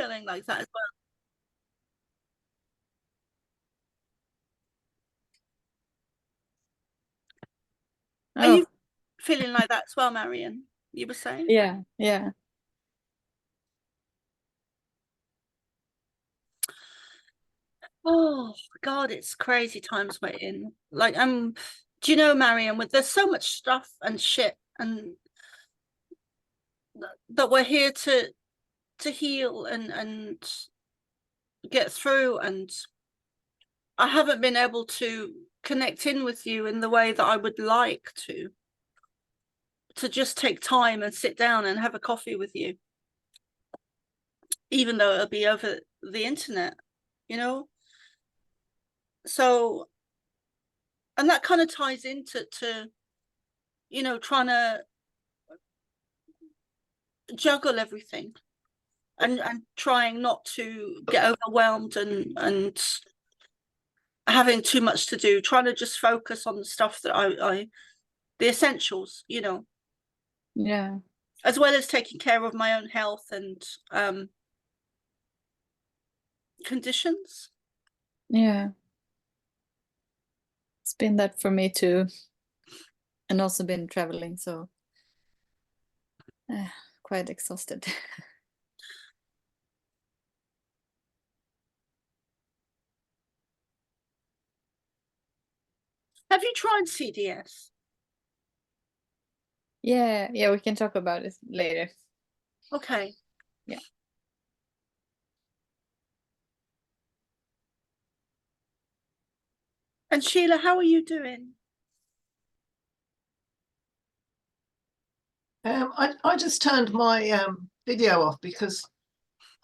feeling like that as well. Are Oh, you feeling like that as well, Marion? You were saying? yeah, yeah. Oh God, it's crazy times we're in. Like, do you know, Marion, there's so much stuff and shit and that we're here to heal and get through, and I haven't been able to connect in with you in the way that I would like to just take time and sit down and have a coffee with you, even though it'll be over the internet, you know? So, and that kind of ties into trying to juggle everything and trying not to get overwhelmed and having too much to do, trying to just focus on the stuff that I the essentials, Yeah. as well as taking care of my own health and conditions. Yeah. It's been that for me too. And also been traveling, so quite exhausted. Have you tried CDS? Yeah, yeah, we can talk about it later. Okay. Yeah. And Sheila, how are you doing? I just turned my video off because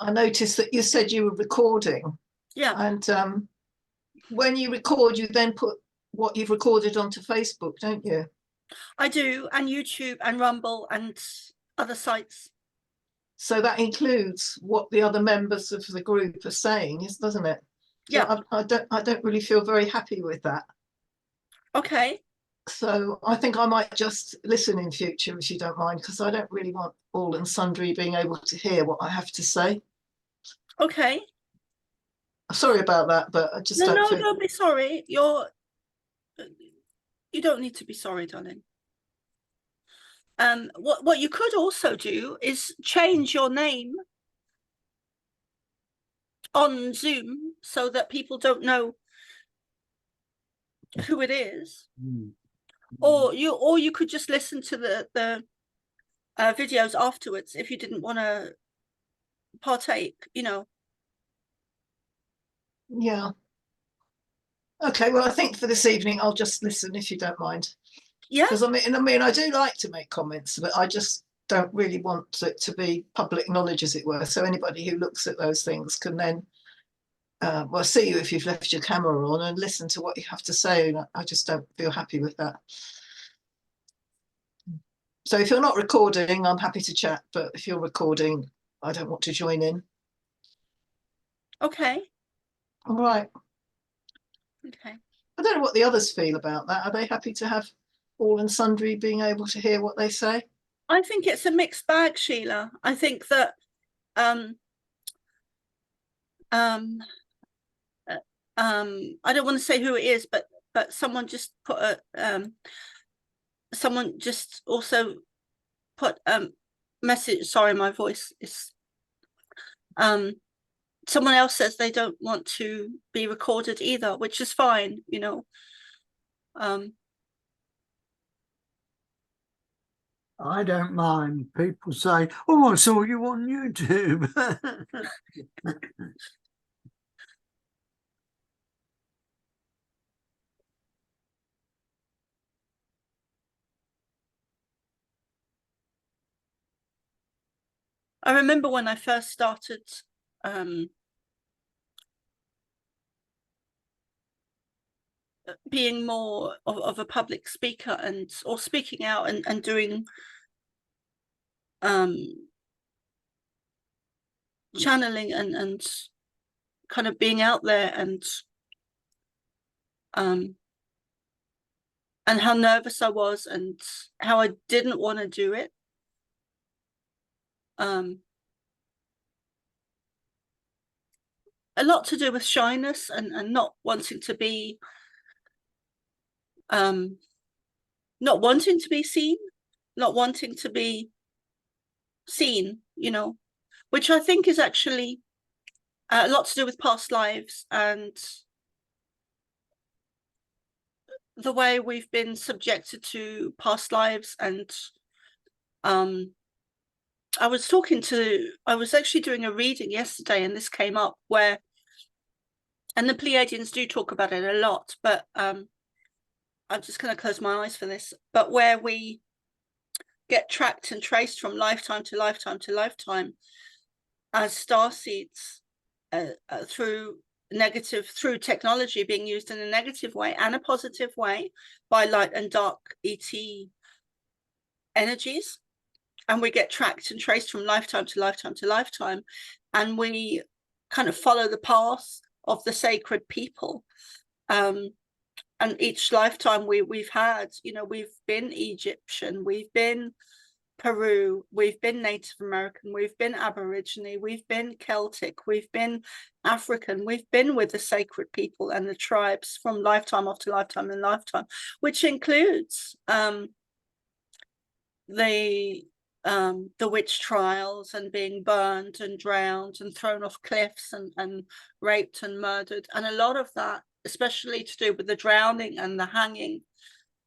I noticed that you said you were recording. Yeah. And when you record, you then put what you've recorded onto Facebook, don't you? I do, and YouTube and Rumble and other sites. So that includes what the other members of the group are saying, doesn't it? So Yeah. I don't really feel very happy with that. Okay. So I think I might just listen in future, if you don't mind, because I don't really want all and sundry being able to hear what I have to say. Okay. Sorry about that, but I just don't feel. Don't be sorry. You don't need to be sorry, darling. What you could also do is change your name on Zoom so that people don't know who it is. Or you could just listen to the videos afterwards if you didn't want to partake, Yeah. Okay, well, I think for this evening I'll just listen, if you don't mind. Yeah. Because I mean, I do like to make comments, but I just don't really want it to be public knowledge, as it were. So anybody who looks at those things can then, well, see you if you've left your camera on and listen to what you have to say. And I just don't feel happy with that. So if you're not recording, I'm happy to chat. But if you're recording, I don't want to join in. Okay. All right. Okay. I don't know what the others feel about that. Are they happy to have all and sundry being able to hear what they say? I think it's a mixed bag, Sheila. I think that I don't want to say who it is, but someone just put someone just also put message. Sorry, my voice is someone else says they don't want to be recorded either, which is fine, I don't mind. People say, "Oh, I saw you on YouTube." I remember when I first started being more of a public speaker or speaking out and doing channeling and kind of being out there and how nervous I was and how I didn't want to do it. a lot to do with shyness and not wanting to be not wanting to be seen, not wanting to be seen, you know, which I think is actually a lot to do with past lives and the way we've been subjected to past lives. And I was actually doing a reading yesterday, and this came up where, and the Pleiadians do talk about it a lot, but I'm just going to close my eyes for this, but where we get tracked and traced from lifetime to lifetime to lifetime as starseeds through technology being used in a negative way and a positive way by light and dark ET energies. And we get tracked and traced from lifetime to lifetime to lifetime, and we kind of follow the path of the sacred people. And each lifetime we've had, you know, we've been Egyptian, we've been Peru, we've been Native American, we've been Aborigine, we've been Celtic, we've been African, we've been with the sacred people and the tribes from lifetime after lifetime and lifetime, which includes the witch trials and being burned and drowned and thrown off cliffs and raped and murdered. And a lot of that, especially to do with the drowning and the hanging,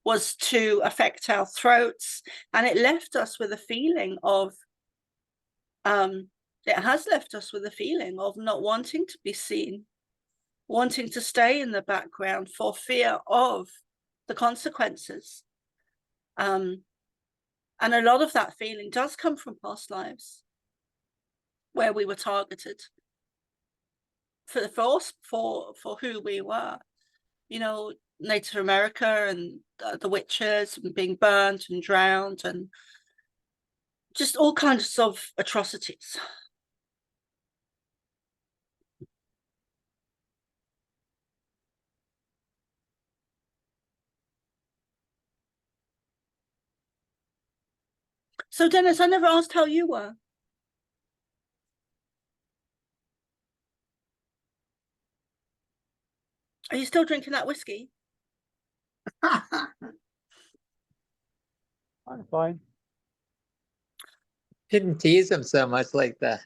was to affect our throats. And it left us with a feeling of it has left us with a feeling of not wanting to be seen, wanting to stay in the background for fear of the consequences. And a lot of that feeling does come from past lives where we were targeted for who we were. You know, Native America and the witches and being burned and drowned and just all kinds of atrocities. So Dennis, I never asked how you were. Are you still drinking that whiskey? I'm fine. Shouldn't tease him so much like that.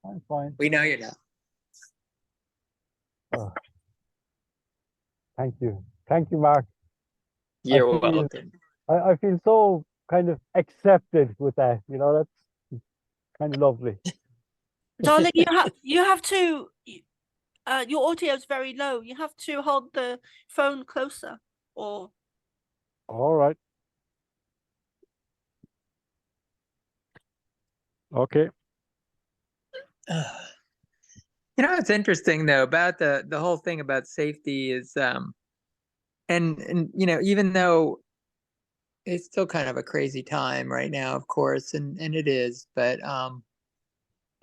I'm fine. We know you're not. Oh. Thank you. Thank you, Mark. You're feel- welcome. I feel so kind of accepted with that. You know, that's kind of lovely. Darling, you have to your audio is very low. You have to hold the phone closer, or All right. Okay. You know, it's interesting though about the whole thing about safety is and you know, even though it's still kind of a crazy time right now, of course, and it is, but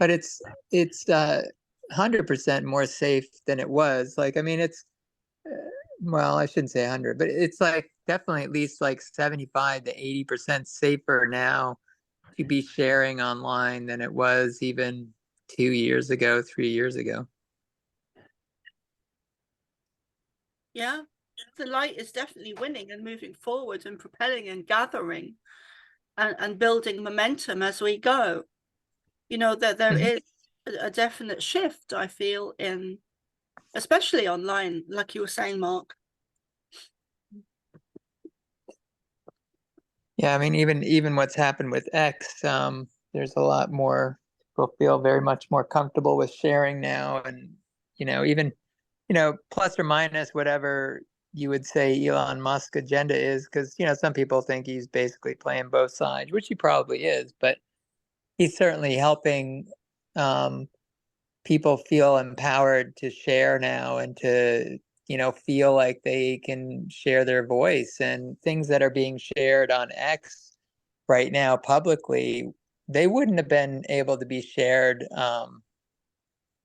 it's 100% more safe than it was. Like, I mean, it's well, I shouldn't say 100, but it's like definitely at least like 75 to 80% safer now to be sharing online than it was even 2 years ago, 3 years ago. yeah, the light is definitely winning and moving forward and propelling and gathering and building momentum as we go. You know, that there is a definite shift, I feel, in especially online, like you were saying, Mark. Yeah, I mean, even what's happened with X, there's a lot more people feel very much more comfortable with sharing now, and you know, even plus or minus whatever you would say Elon Musk agenda is, because you know some people think he's basically playing both sides, which he probably is, but he's certainly helping people feel empowered to share now and to feel like they can share their voice, and things that are being shared on X right now publicly, they wouldn't have been able to be shared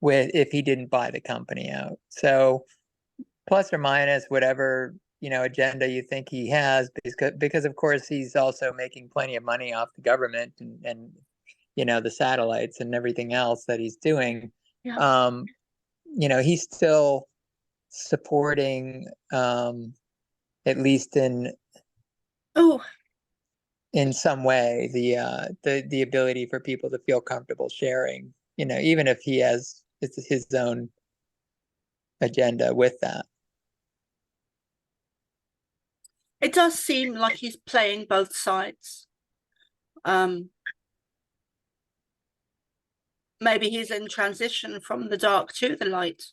with if he didn't buy the company out. So plus or minus whatever agenda you think he has, because of course he's also making plenty of money off the government and the satellites and everything else that he's doing. Yeah. He's still supporting, at least in some way, the ability for people to feel comfortable sharing, even if he has his own agenda with that. It does seem like he's playing both sides. Maybe he's in transition from the dark to the light.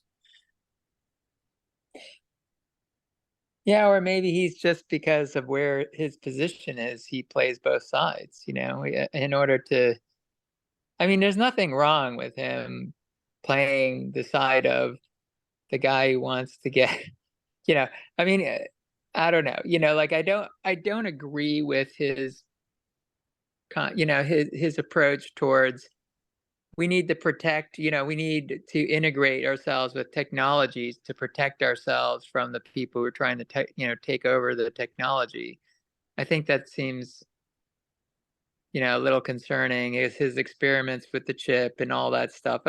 Yeah, or maybe he's just, because of where his position is, he plays both sides, in order to, there's nothing wrong with him playing the side of the guy who wants to get, I don't know, like I don't agree with his his approach towards, we need to protect, we need to integrate ourselves with technologies to protect ourselves from the people who are trying to take over the technology. I think that seems a little concerning, is his experiments with the chip and all that stuff.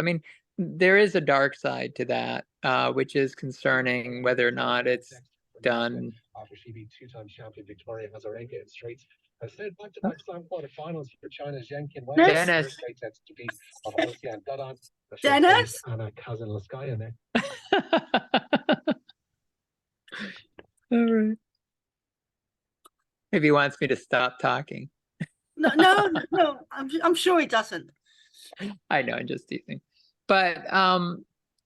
There is a dark side to that, which is concerning, whether or not it's done. After she beat two-time champion Victoria Azarenka in straights, has said back-to-back slam quarterfinals for China's Yan Qinwen. Dennis. Straight sets to beat of Ocean Dadan. Dennis. Anna Kazanlskaya there. All right. If he wants me to stop talking. No. I'm sure he doesn't. I know, I'm just teasing. But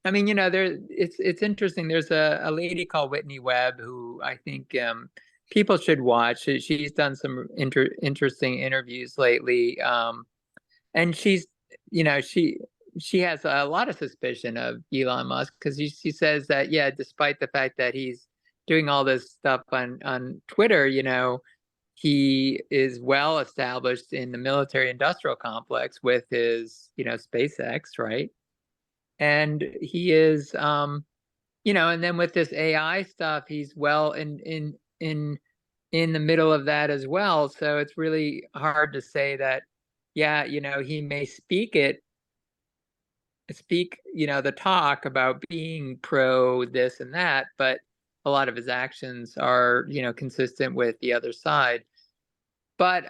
it's interesting. There's a lady called Whitney Webb who I think people should watch. She's done some interesting interviews lately, and she's she has a lot of suspicion of Elon Musk, because she says that, yeah, despite the fact that he's doing all this stuff on Twitter, he is well established in the military industrial complex with his SpaceX, right? And he is and then with this AI stuff, he's well in the middle of that as well. So it's really hard to say that, yeah, he may speak the talk about being pro this and that, but a lot of his actions are consistent with the other side. But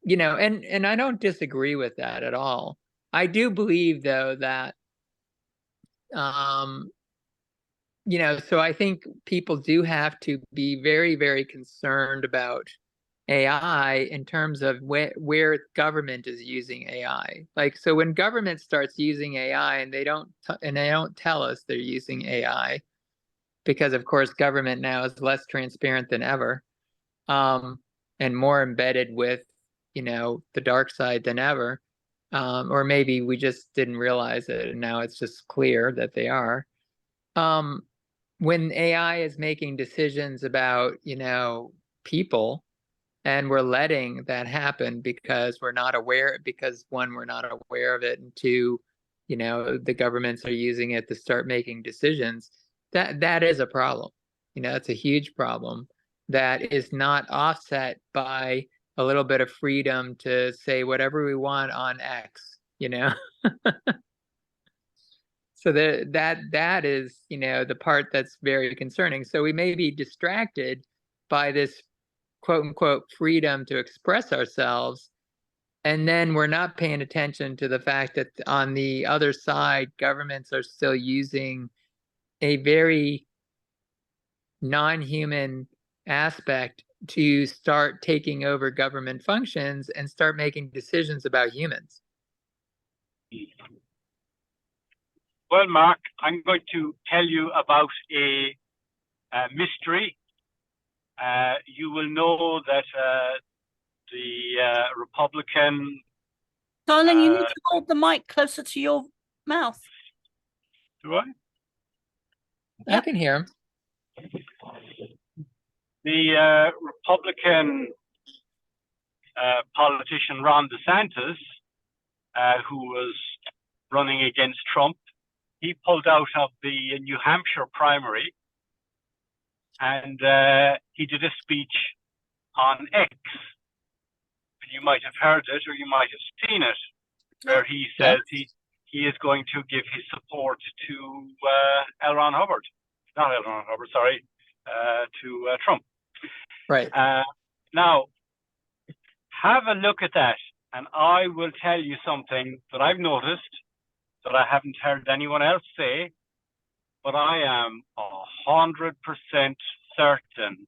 and I don't disagree with that at all. I do believe, though, that so I think people do have to be very, very concerned about AI in terms of where government is using AI. Like, so when government starts using AI and they don't tell us they're using AI, because of course government now is less transparent than ever, and more embedded with the dark side than ever, or maybe we just didn't realize it and now it's just clear that they are. When AI is making decisions about people, and we're letting that happen because we're not aware, because one, we're not aware of it, and two, the governments are using it to start making decisions, that is a problem. It's a huge problem that is not offset by a little bit of freedom to say whatever we want on X. So that is the part that's very concerning. So we may be distracted by this quote unquote freedom to express ourselves, and then we're not paying attention to the fact that on the other side, governments are still using a very non-human aspect to start taking over government functions and start making decisions about humans. Well, Mark, I'm going to tell you about a mystery. You will know that the Republican... Darling, you need to hold the mic closer to your mouth. Do I? I can hear him. The Republican politician Ron DeSantis, who was running against Trump, he pulled out of the New Hampshire primary, and he did a speech on X. You might have heard it or you might have seen it, where he says he is going to give his support to L. Ron Hubbard. Not L. Ron Hubbard, sorry, to Trump. Right. Now, have a look at that, and I will tell you something that I've noticed that I haven't heard anyone else say, but I am 100% certain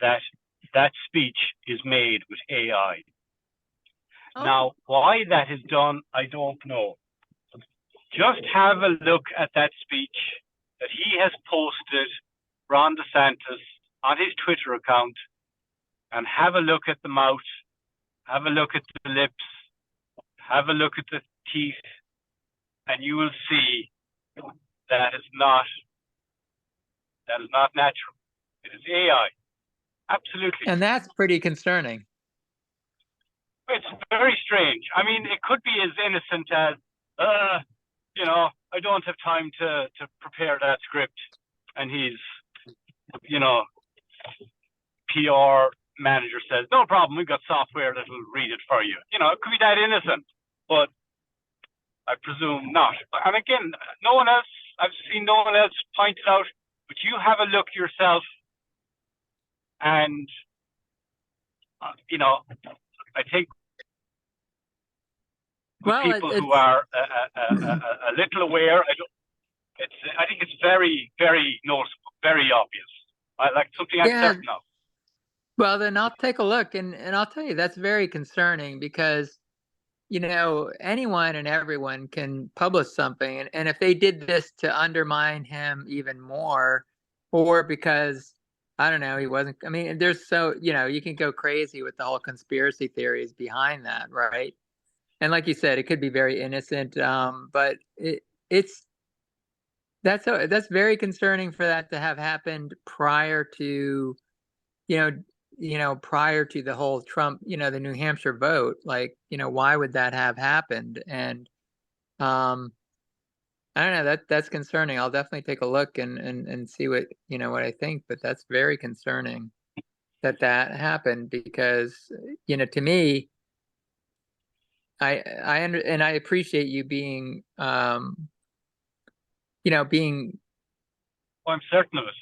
that that speech is made with AI. Oh. Now, why that is done, I don't know. Just have a look at that speech that he has posted, Ron DeSantis, on his Twitter account, and have a look at the mouth, have a look at the lips, have a look at the teeth, and you will see that is not natural. It is AI. Absolutely. And that's pretty concerning. It's very strange. I mean, it could be as innocent as, you know, I don't have time to prepare that script. And he's, you know, PR manager says, no problem, we've got software that will read it for you. You know, it could be that innocent, but I presume not. And again, no one else, I've seen no one else point it out, but you have a look yourself and, you know, I think Well, people who are a little aware, I think it's very, very noticeable, very obvious. Like something I'm certain of. Well, then I'll take a look, and I'll tell you that's very concerning because, you know, anyone and everyone can publish something, and if they did this to undermine him even more, or because I don't know, he wasn't. I mean, there's so, you know, you can go crazy with the whole conspiracy theories behind that, right? And like you said, it could be very innocent, but that's very concerning for that to have happened prior to, prior to the whole Trump, the New Hampshire vote. Like, why would that have happened? And I don't know, that's concerning. I'll definitely take a look and see what I think, but that's very concerning that happened because, to me, I appreciate you being, being. Oh, I'm certain of it.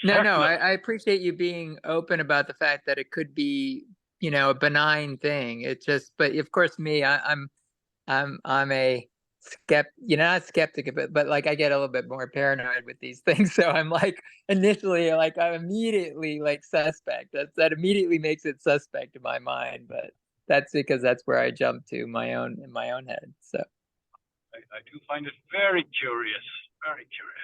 No, I appreciate you being open about the fact that it could be, a benign thing. It's just, but of course, me, I'm a not skeptic, but like I get a little bit more paranoid with these things. So I'm like initially, like I'm immediately like suspect. That immediately makes it suspect in my mind, but that's because that's where I jump to in my own head. So I do find it very curious, very curious.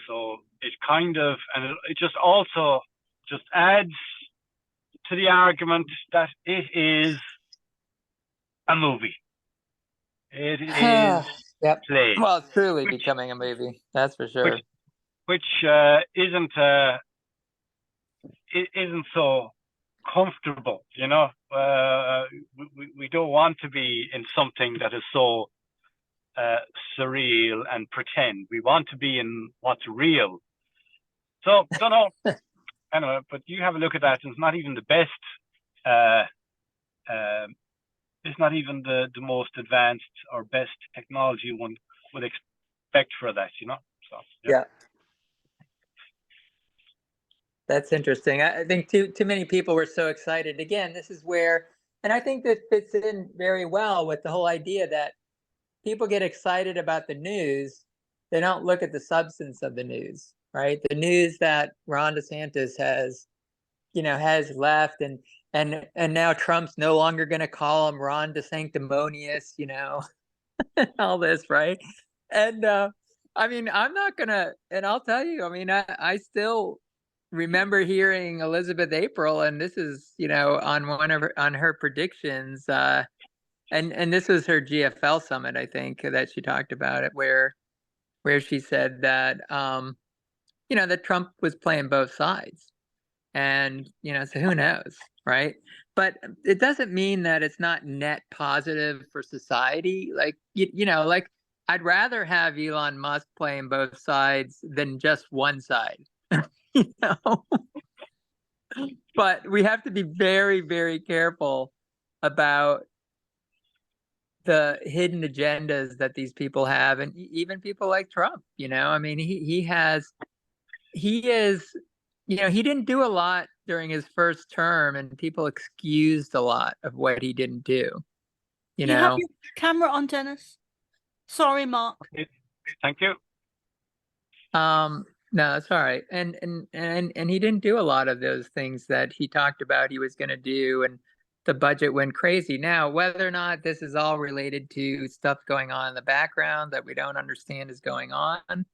So it kind of, and it just also just adds to the argument that it is a movie. It is yep. played. Well, it's truly becoming a movie. That's for sure. Which isn't so comfortable, we don't want to be in something that is so surreal and pretend. We want to be in what's real. So don't know. Anyway, but you have a look at that, and it's not even the best. It's not even the most advanced or best technology one would expect for that, So yeah. That's interesting. I think too many people were so excited. Again, this is where, and I think this fits in very well with the whole idea that people get excited about the news. They don't look at the substance of the news, right? The news that Ron DeSantis has left, and now Trump's no longer going to call him Ron DeSanctimonious, all this, right? And I mean, I'm not gonna, and I'll tell you, I mean, I still remember hearing Elizabeth April, and this is, on her predictions, and this was her GFL summit, I think, that she talked about it, where she said that, that Trump was playing both sides. And, so who knows, right? But it doesn't mean that it's not net positive for society. Like, like I'd rather have Elon Musk playing both sides than just one side. You know? But we have to be very, very careful about the hidden agendas that these people have, and even people like Trump. You know, I mean, he is, you know, he didn't do a lot during his first term, and people excused a lot of what he didn't do. You have know, your camera on, Dennis. Sorry, Mark. Thank you. no, it's all right. And he didn't do a lot of those things that he talked about he was going to do, and the budget went crazy. Now, whether or not this is all related to stuff going on in the background that we don't understand is going on,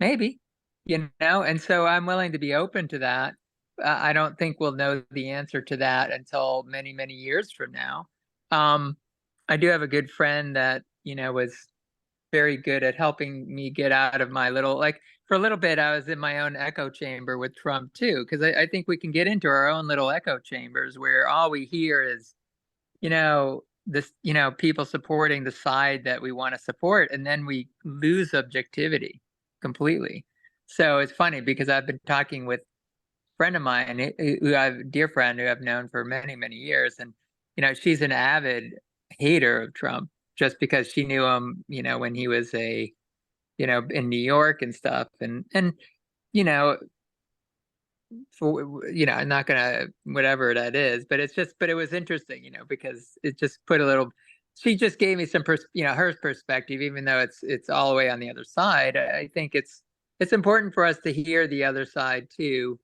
maybe, you know, and so I'm willing to be open to that. I don't think we'll know the answer to that until many, many years from now. I do have a good friend that, you know, was very good at helping me get out of my little, like, for a little bit, I was in my own echo chamber with Trump too, because I think we can get into our own little echo chambers where all we hear is, you know, this, you know, people supporting the side that we want to support, and then we lose objectivity completely. So it's funny because I've been talking with a friend of mine who I have a dear friend who I've known for many, many years, and you know, she's an avid hater of Trump just because she knew him, you know, when he was a, you know, in New York and stuff, and you know, for, you know, I'm not gonna whatever that is, but it's just, but it was interesting, you know, because it just put a little. She just gave me some, you know, her perspective, even though it's all the way on the other side. I think it's important for us to hear the other side too,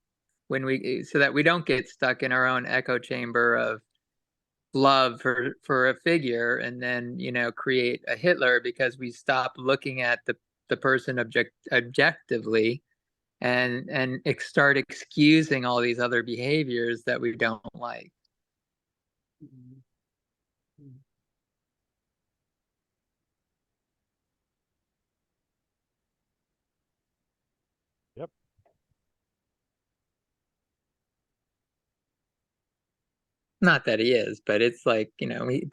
when we, so that we don't get stuck in our own echo chamber of love for a figure, and then, you know, create a Hitler because we stop looking at the person objectively, and start excusing all these other behaviors that we don't like. Yep. Not that he is, but it's like, you know, you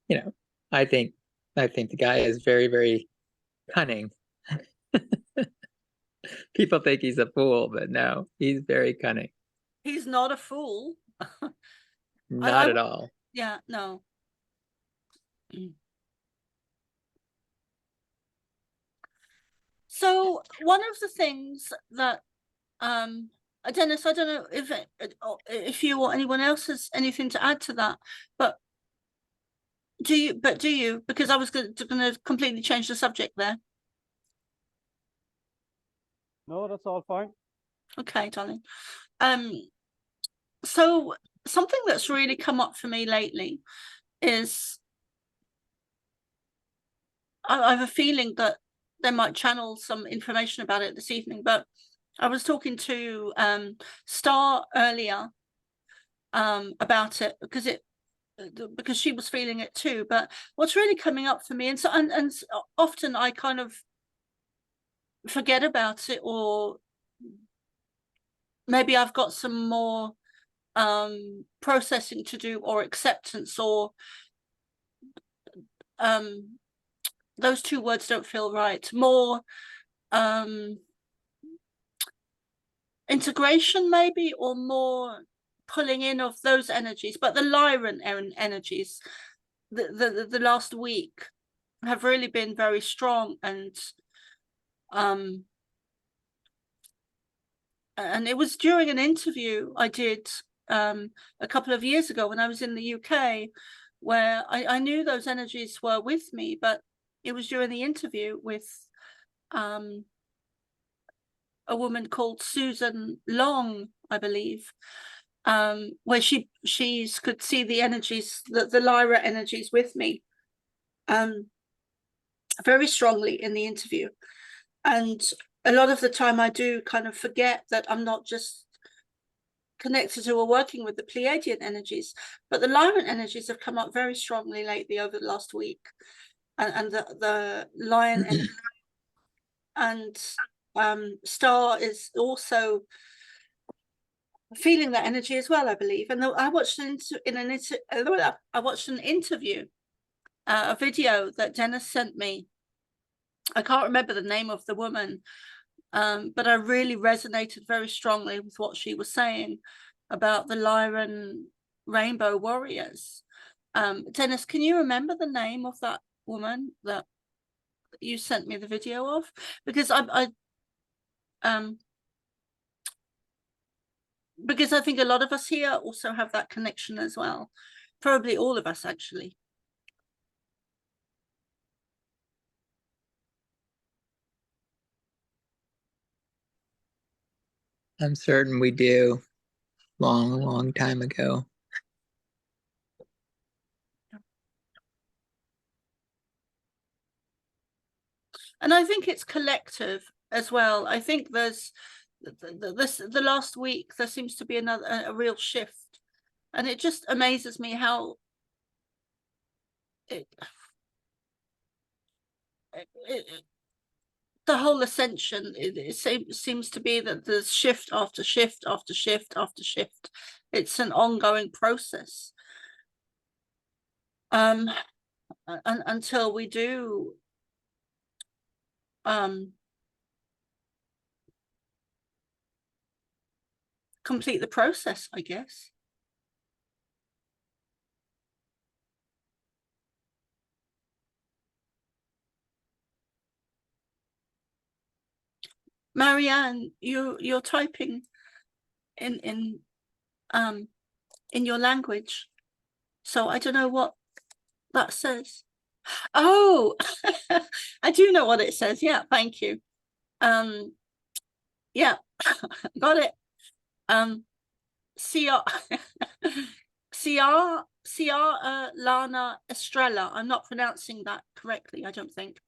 know, I think the guy is very, very cunning. People think he's a fool, but no, he's very cunning. He's not a fool. Not at all. Yeah, no. So one of the things that Dennis, I don't know if you or anyone else has anything to add to that, but do you, because I was going to completely change the subject there. No, that's all fine. Okay, darling. So something that's really come up for me lately is I have a feeling that they might channel some information about it this evening, but I was talking to Star earlier about it because she was feeling it too. But what's really coming up for me, and so and often I kind of forget about it, or maybe I've got some more processing to do, or acceptance, or those two words don't feel right. More integration maybe, or more pulling in of those energies. But the Lyran energies the last week have really been very strong, and it was during an interview I did a couple of years ago when I was in the UK, where I knew those energies were with me, but it was during the interview with a woman called Susan Long, I believe, where she could see the energies, the Lyra energies with me very strongly in the interview. And a lot of the time I do kind of forget that I'm not just connected to or working with the Pleiadian energies, but the Lyran energies have come up very strongly lately over the last week, and the Lion energy. And Star is also feeling that energy as well, I believe. And I watched I watched an interview, a video that Dennis sent me I can't remember the name of the woman, but I really resonated very strongly with what she was saying about the Lyran Rainbow Warriors. Dennis, can you remember the name of that woman that you sent me the video of? Because because I think a lot of us here also have that connection as well. Probably all of us, actually. I'm certain we do. Long time ago. And I think it's collective as well. I think there's the last week there seems to be a real shift, and it just amazes me how the whole ascension, it seems to be that there's shift after shift after shift after shift. It's an ongoing process, until we do complete the process, I guess. Marianne, you're typing in your language, so I don't know what that says. Oh, I do know what it says. Yeah, thank you. Yeah, got it. Lana Estrella. I'm not pronouncing that correctly, I don't think.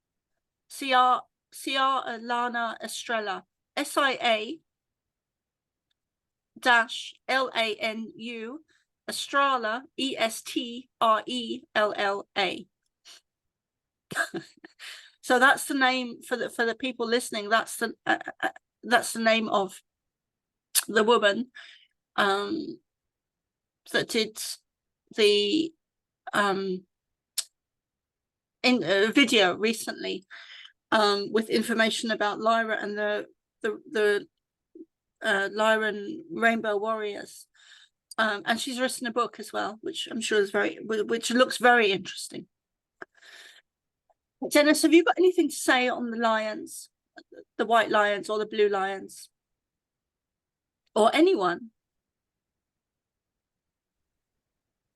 Lana Estrella. SIA dash LANU Estrella ESTRELLA. So that's the name for the people listening. That's the name of the woman that did the video recently with information about Lyra and the Lyran Rainbow Warriors, and she's written a book as well, which I'm sure is which looks very interesting. Dennis, have you got anything to say on the lions, the white lions or the blue lions, or anyone?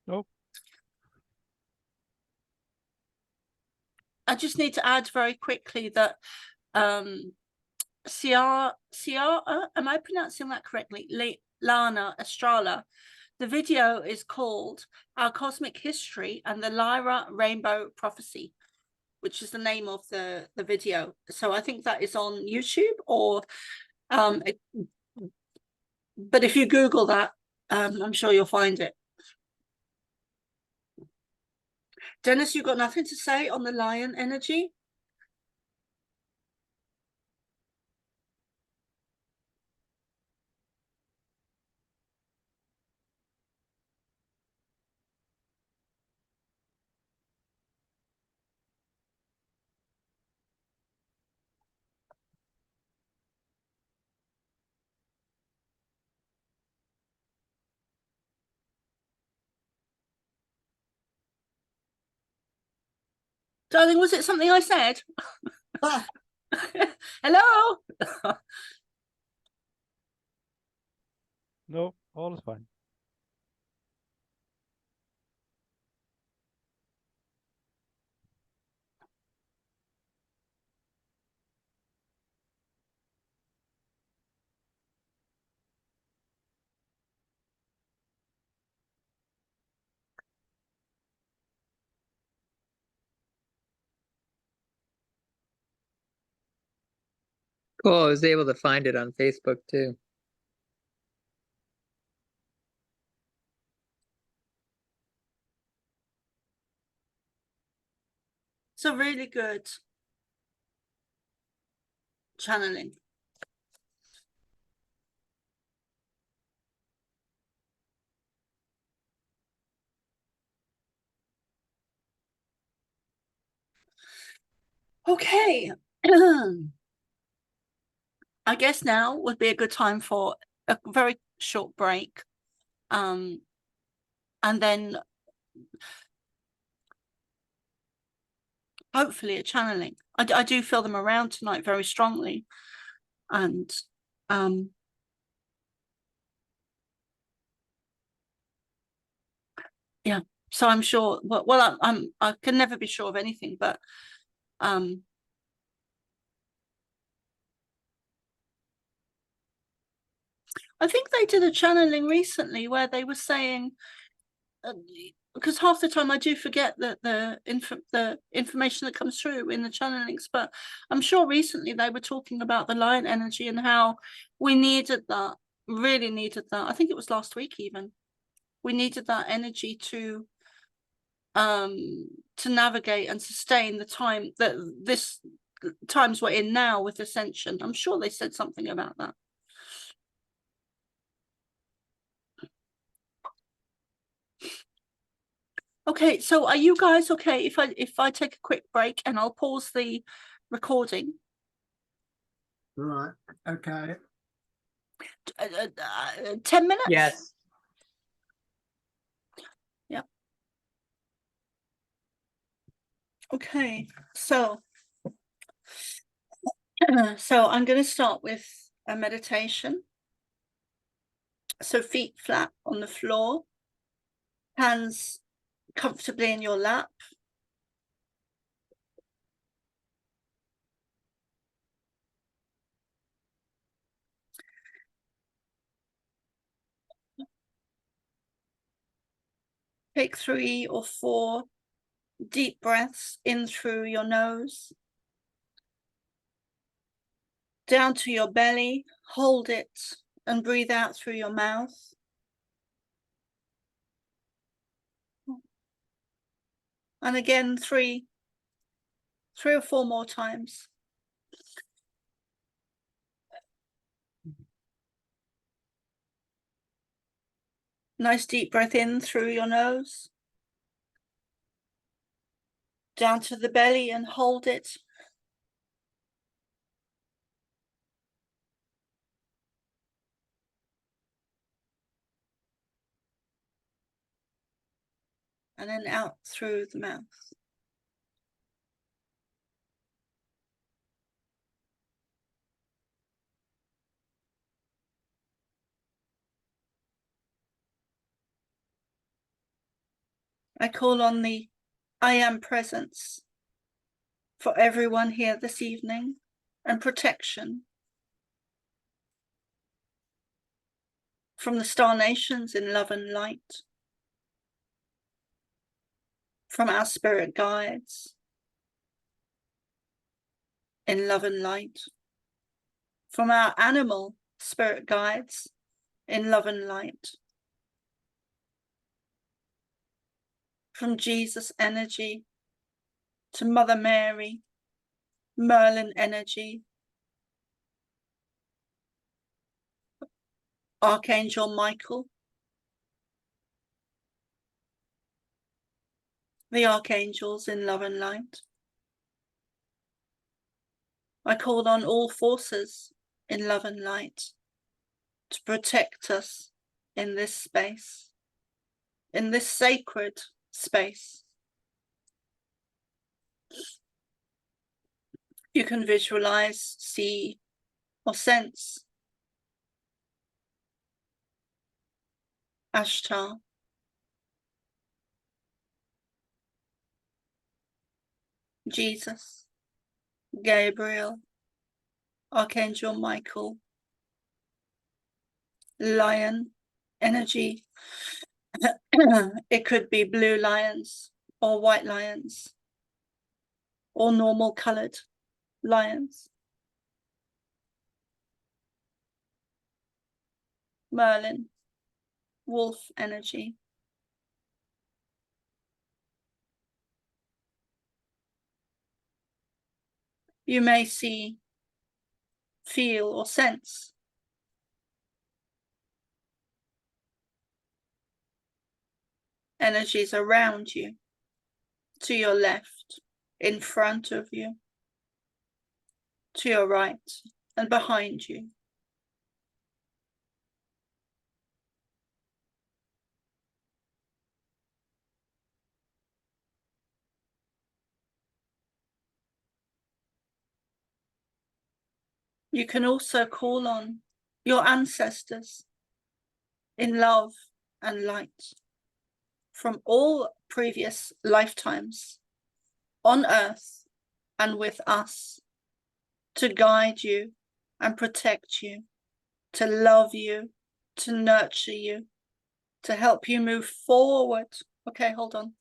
Nope. I just need to add very quickly that Ciara, am I pronouncing that correctly? Lana Estrella. The video is called Our Cosmic History and the Lyra Rainbow Prophecy, which is the name of the video. So I think that is on YouTube, or but if you Google that, I'm sure you'll find it. Dennis, you've got nothing to say on the lion energy? Darling, was it something I said? Hello? No, all is fine. Cool. I was able to find it on Facebook too. So really good channeling. Okay, I guess now would be a good time for a very short break. And then hopefully a channeling. I do feel them around tonight very strongly. And yeah, so I'm sure, well, I can never be sure of anything, but I think they did a channeling recently where they were saying, because half the time I do forget that the information that comes through in the channelings, but I'm sure recently they were talking about the lion energy and how we needed that, really needed that. I think it was last week even. We needed that energy to navigate and sustain the time that this times we're in now with ascension. I'm sure they said something about that. Okay, so are you guys okay if I take a quick break and I'll pause the recording? Right. Okay. 10 minutes? Yes. Yeah. Okay, so I'm going to start with a meditation. So feet flat on the floor, hands comfortably in your lap. Take 3 or 4 deep breaths in through your nose, down to your belly, hold it and breathe out through your mouth. And again, 3 or 4 more times. Nice deep breath in through your nose, down to the belly and hold it. And then out through the mouth. I call on the I Am presence for everyone here this evening and protection from the star nations in love and light, from our spirit guides in love and light, from our animal spirit guides in love and light, from Jesus energy to Mother Mary, Merlin energy, Archangel Michael, the archangels in love and light. I called on all forces in love and light to protect us in this space, in this sacred space. You can visualize, see, or sense Ashtar, Jesus, Gabriel, Archangel Michael, lion energy. It could be blue lions or white lions or normal colored lions. Merlin, wolf energy. You may see, feel, or sense energies around you, to your left, in front of you, to your right and behind you. You can also call on your ancestors in love and light from all previous lifetimes on earth and with us to guide you and protect you, to love you, to nurture you, to help you move forward. Okay, hold on.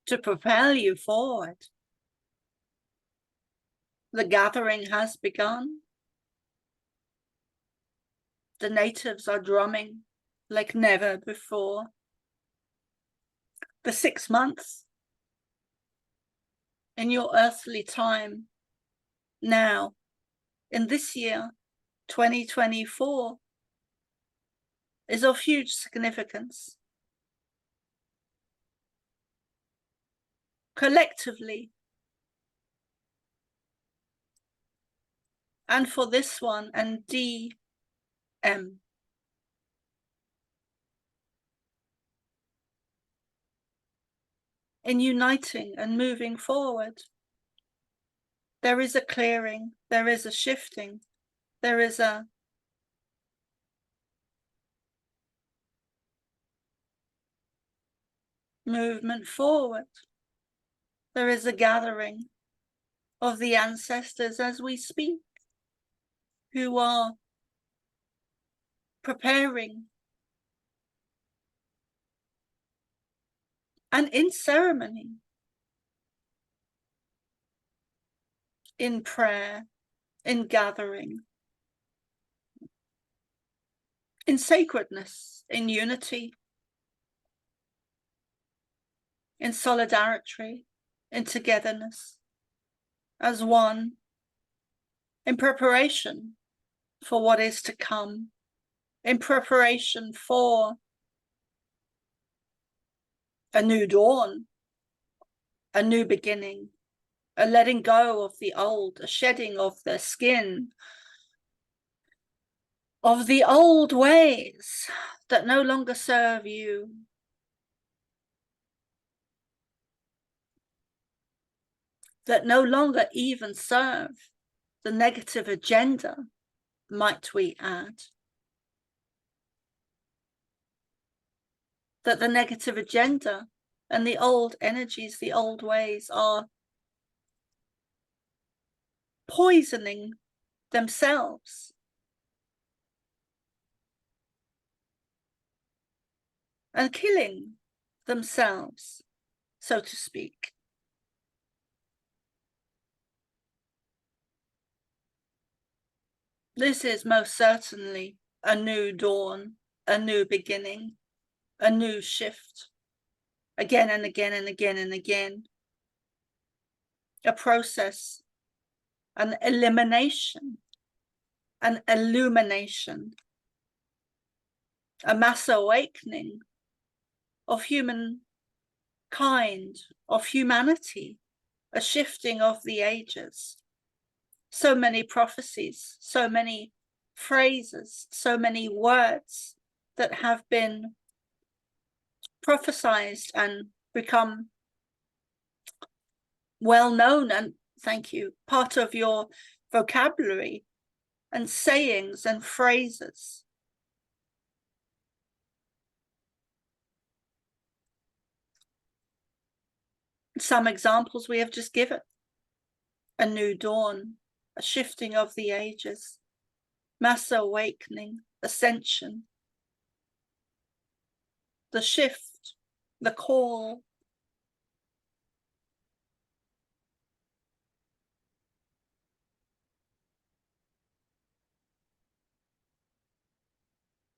To propel you forward. The gathering has begun. The natives are drumming like never before. The 6 months in your earthly time now, in this year, 2024, is of huge significance. Collectively, and for this one and DM, in uniting and moving forward, there is a clearing, there is a shifting, there is a movement forward. There is a gathering of the ancestors as we speak, who are preparing and in ceremony, in prayer, in gathering, in sacredness, in unity, in solidarity, in togetherness, as one, in preparation for what is to come, in preparation for a new dawn, a new beginning, a letting go of the old, a shedding of the skin of the old ways that no longer serve you. That no longer even serve the negative agenda, might we add. That the negative agenda and the old energies, the old ways are poisoning themselves and killing themselves, so to speak. This is most certainly a new dawn, a new beginning, a new shift, again and again and again and again. A process, an elimination, an illumination, a mass awakening of humankind, of humanity, a shifting of the ages. So many prophecies, so many phrases, so many words that have been prophesied and become well known, and thank you, part of your vocabulary and sayings and phrases. Some examples we have just given: a new dawn, a shifting of the ages, mass awakening, ascension, the shift, the call,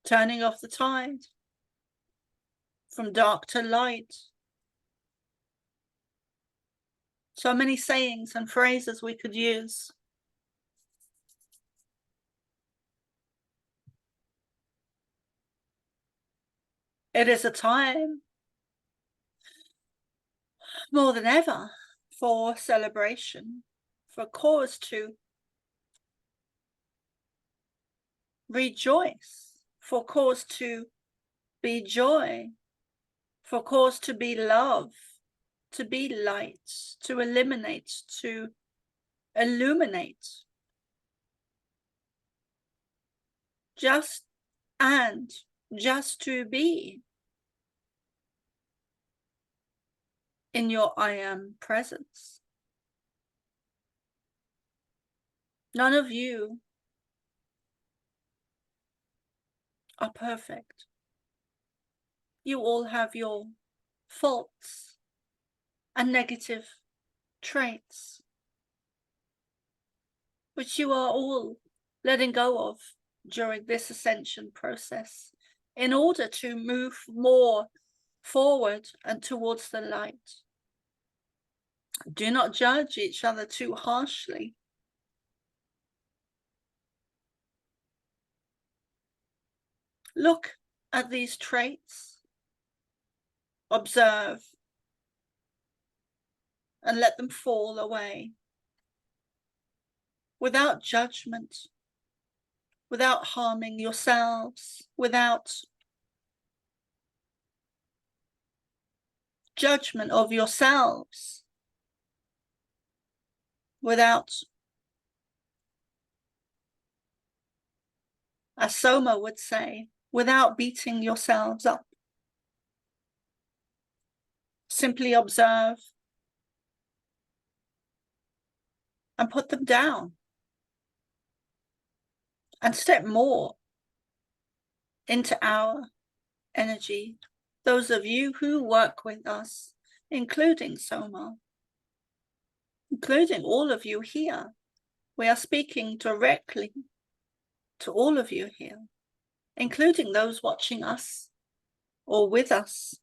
turning of the tide from dark to light. So many sayings and phrases we could use. It is a time more than ever for celebration, for cause to rejoice, for cause to be joy, for cause to be love, to be light, to eliminate, to illuminate. Just to be in your I am presence. None of you are perfect. You all have your faults and negative traits, which you are all letting go of during this ascension process in order to move more forward and towards the light. Do not judge each other too harshly. Look at these traits, observe, and let them fall away without judgment, without harming yourselves, without judgment of yourselves, without, as Soma would say, without beating yourselves up. Simply observe and put them down and step more into our energy. Those of you who work with us, including Soma, including all of you here, we are speaking directly to all of you here, including those watching us or with us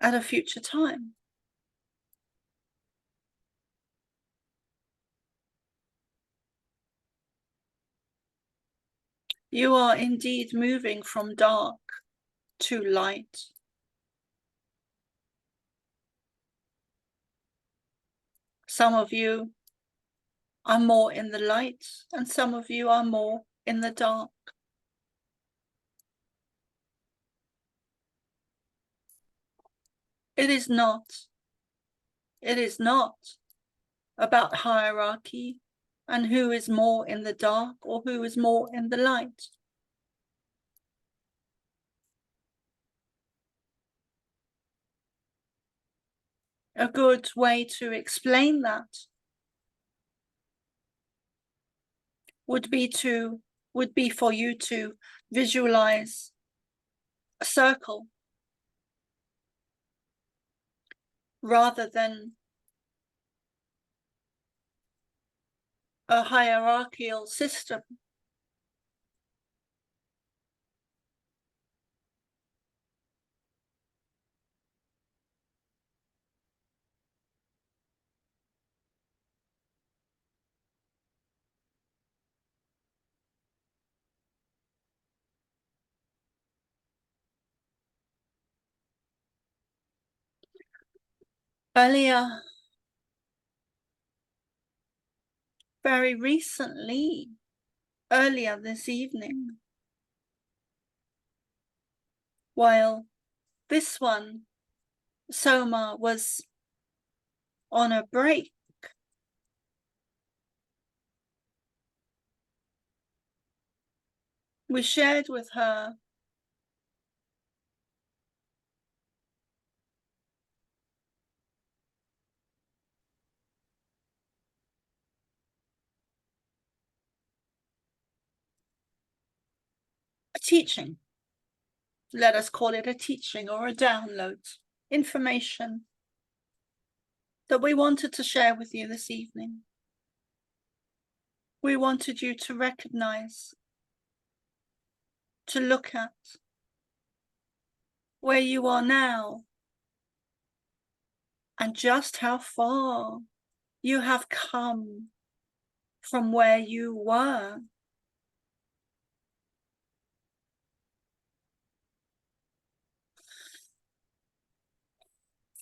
at a future time. You are indeed moving from dark to light. Some of you are more in the light, and some of you are more in the dark. It is not about hierarchy and who is more in the dark or who is more in the light. A good way to explain that would be for you to visualize a circle rather than a hierarchical system. Earlier, very recently, earlier this evening, while this one, Soma, was on a break, we shared with her a teaching. Let us call it a teaching or a download, information that we wanted to share with you this evening. We wanted you to recognize, to look at where you are now and just how far you have come from where you were.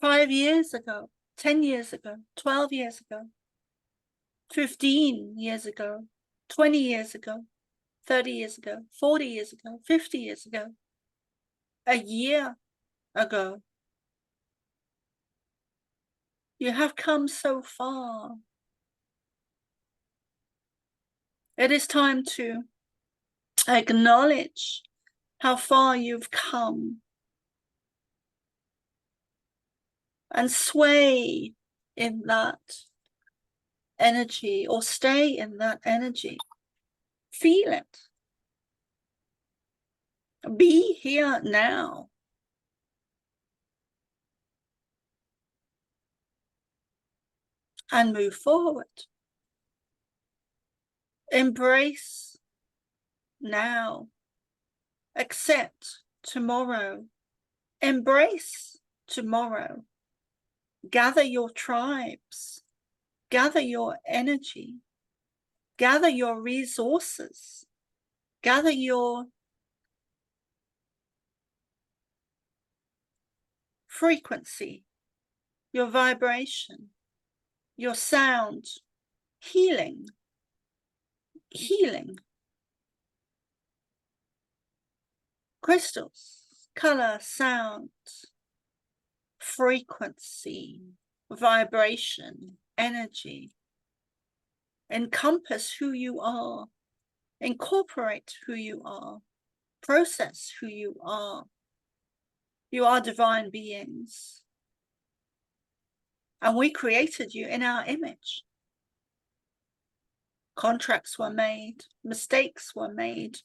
5 years ago, 10 years ago, 12 years ago, 15 years ago, 20 years ago, 30 years ago, 40 years ago, 50 years ago, a year ago. You have come so far. It is time to acknowledge how far you've come and sway in that energy, or stay in that energy. Feel it. Be here now. And move forward. Embrace now. Accept tomorrow. Embrace tomorrow. Gather your tribes. Gather your energy. Gather your resources. Gather your frequency, your vibration, your sound. Healing. Healing. Crystals, color, sound, frequency, vibration, energy. Encompass who you are. Incorporate who you are. Process who you are. You are divine beings. And we created you in our image. Contracts were made. Mistakes were made.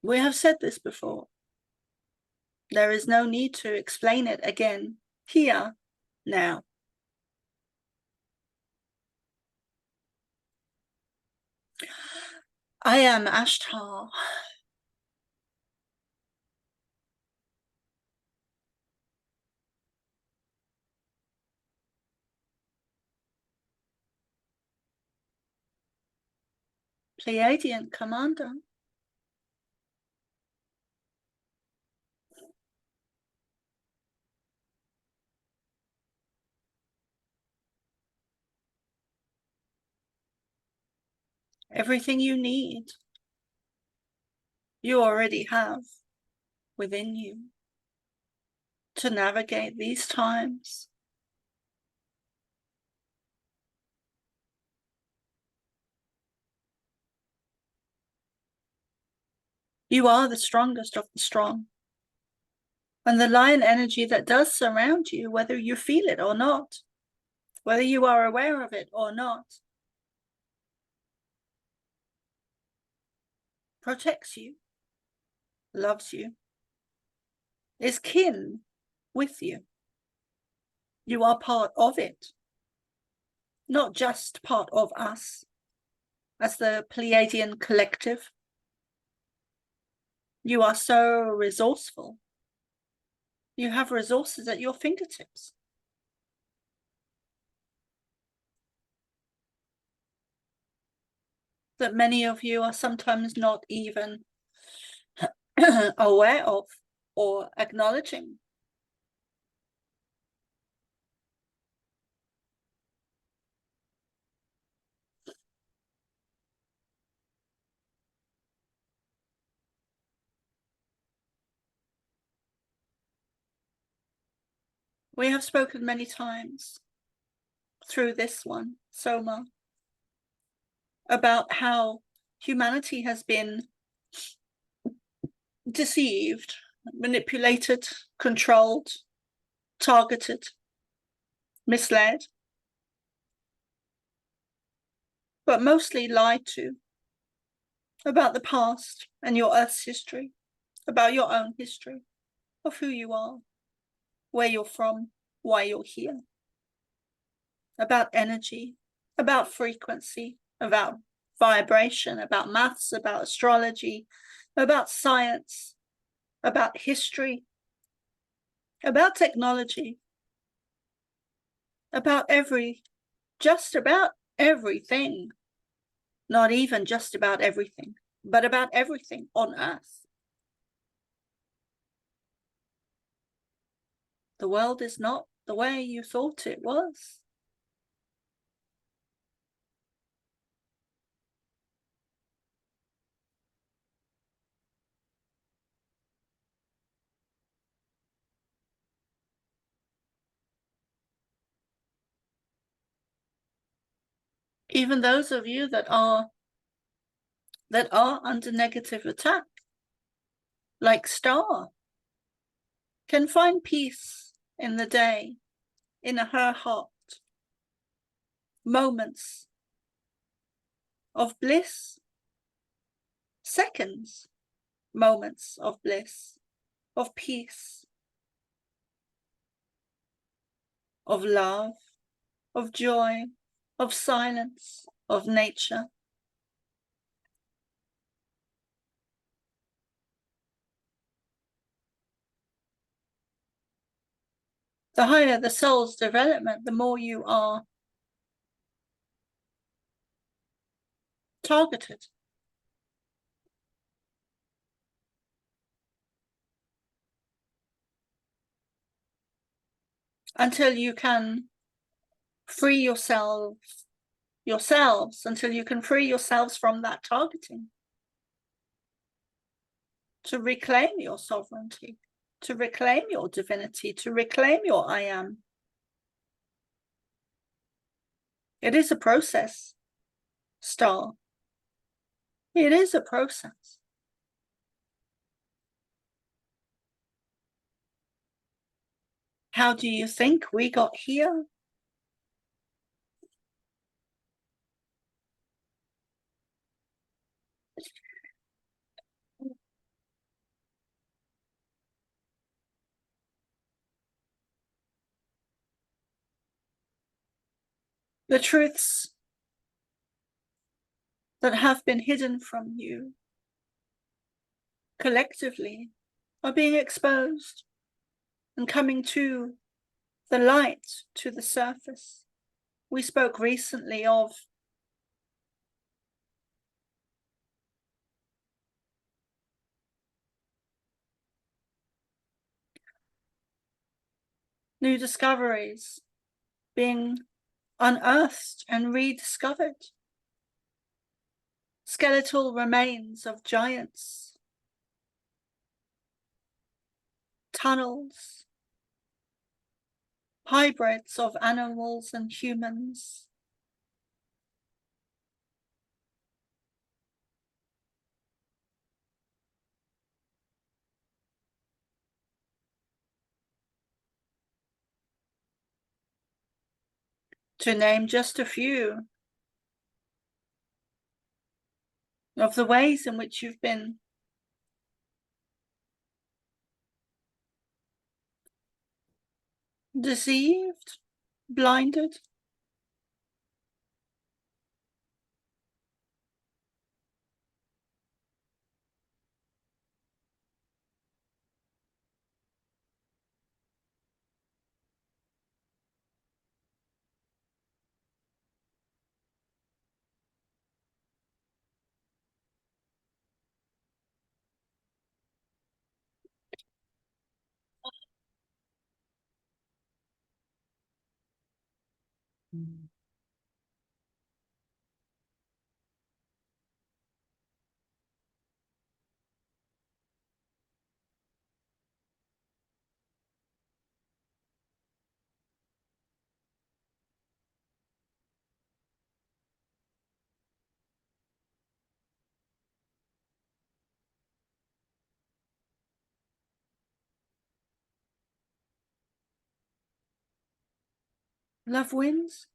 We have said this before. There is no need to explain it again, here, now. I am Ashtar. Pleiadian Commander. Everything you need, you already have within you to navigate these times. You are the strongest of the strong. And the lion energy that does surround you, whether you feel it or not, whether you are aware of it or not, protects you, loves you, is kin with you. You are part of it, not just part of us as the Pleiadian collective. You are so resourceful. You have resources at your fingertips. That many of you are sometimes not even aware of or acknowledging. We have spoken many times through this one, Soma, about how humanity has been deceived, manipulated, controlled, targeted, misled, but mostly lied to about the past and your Earth's history, about your own history of who you are, where you're from, why you're here, about energy, about frequency, about vibration, about maths, about astrology, about science, about history, about technology, about just about everything not even just about everything, but about everything on earth. The world is not the way you thought it was. Even those of you that are under negative attack, like Star, can find peace in the day, in her heart, moments of bliss, seconds, moments of bliss, of peace, of love, of joy, of silence, of nature. The higher the soul's development, the more you are targeted. Until you can free yourselves, until you can free yourselves from that targeting. To reclaim your sovereignty, to reclaim your divinity, to reclaim your I am. It is a process, Star. It is a process. How do you think we got here? The truths that have been hidden from you collectively are being exposed and coming to the light, to the surface. We spoke recently of new discoveries being unearthed and rediscovered. Skeletal remains of giants, tunnels, hybrids of animals and humans. To name just a few of the ways in which you've been deceived, blinded. Love wins.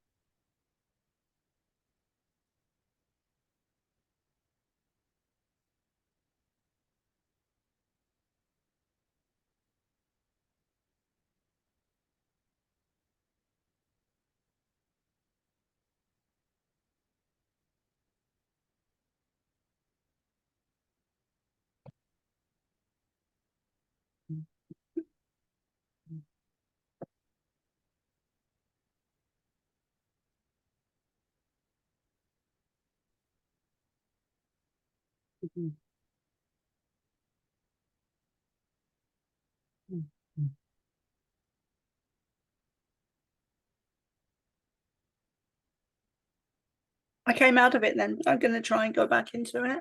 I came out of it then. I'm going to try and go back into it.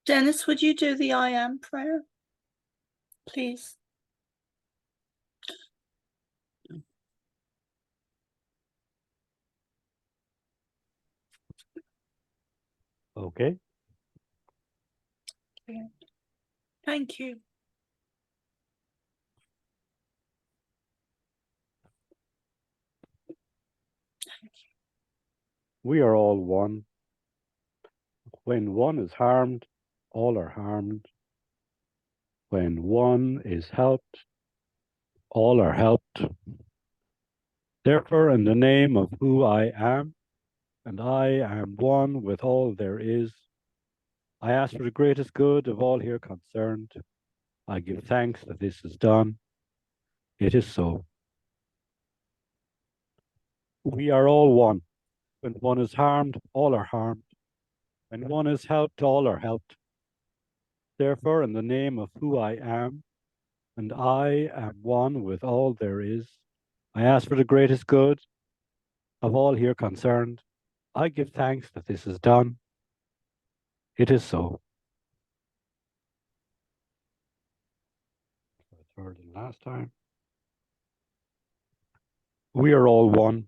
Dennis, would you do the I am prayer, please? Okay. Thank you. We are all one. When one is harmed, all are harmed. When one is helped, all are helped. Therefore, in the name of who I am, and I am one with all there is, I ask for the greatest good of all here concerned. I give thanks that this is done. It is so. We are all one. When one is harmed, all are harmed. When one is helped, all are helped. Therefore, in the name of who I am, and I am one with all there is, I ask for the greatest good of all here concerned. I give thanks that this is done. It is so. Third and last time. We are all one.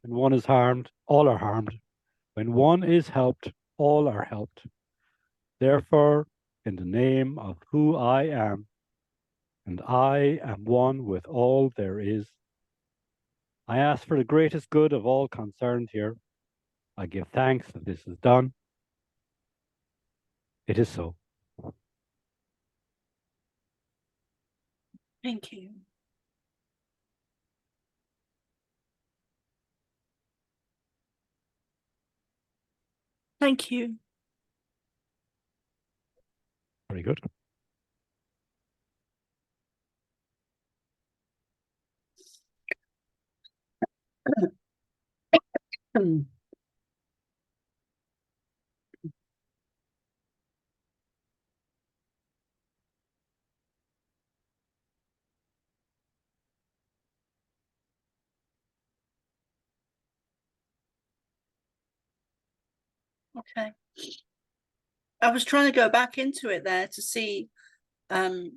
When one is harmed, all are harmed. When one is helped, all are helped. Therefore, in the name of who I am, and I am one with all there is, I ask for the greatest good of all concerned here. I give thanks that this is done. It is so. Thank you. Thank you. Very good. Okay. I was trying to go back into it there to see to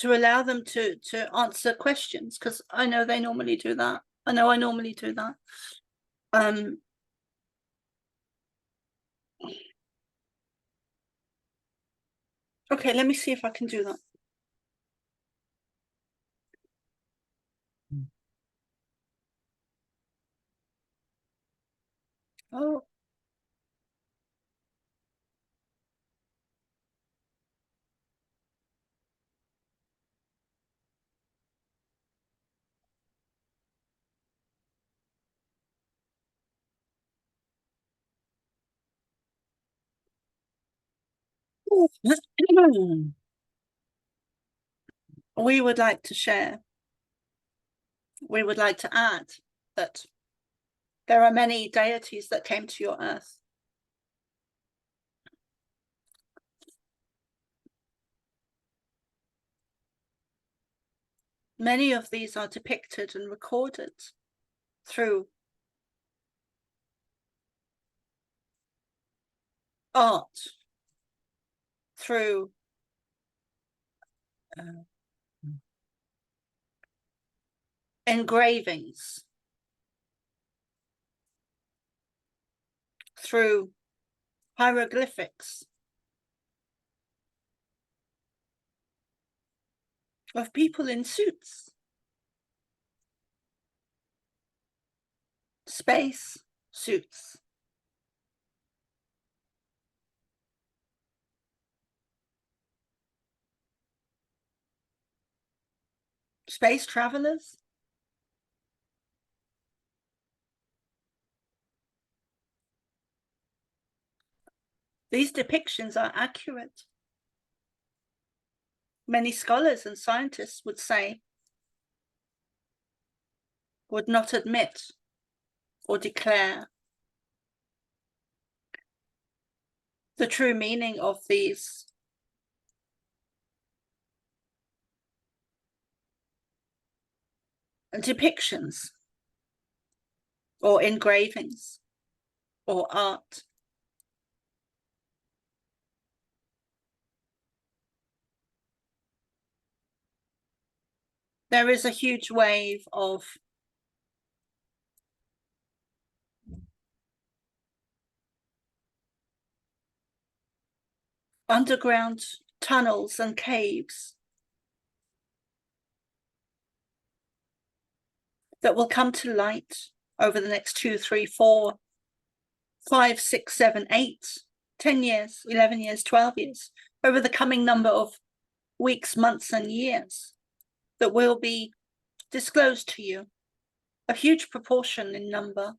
allow them to answer questions, because I know they normally do that. I know I normally do that. Okay, let me see if I can do that. Oh. We would like to share. We would like to add that there are many deities that came to your earth. Many of these are depicted and recorded through art, through engravings, through hieroglyphics, of people in suits. Space suits. Space travelers. These depictions are accurate. Many scholars and scientists would say, would not admit or declare the true meaning of these depictions or engravings or art. There is a huge wave of underground tunnels and caves that will come to light over the next 2, 3, 4, 5, 6, 7, 8, 10 years, 11 years, 12 years, over the coming number of weeks, months, and years that will be disclosed to you. A huge proportion in number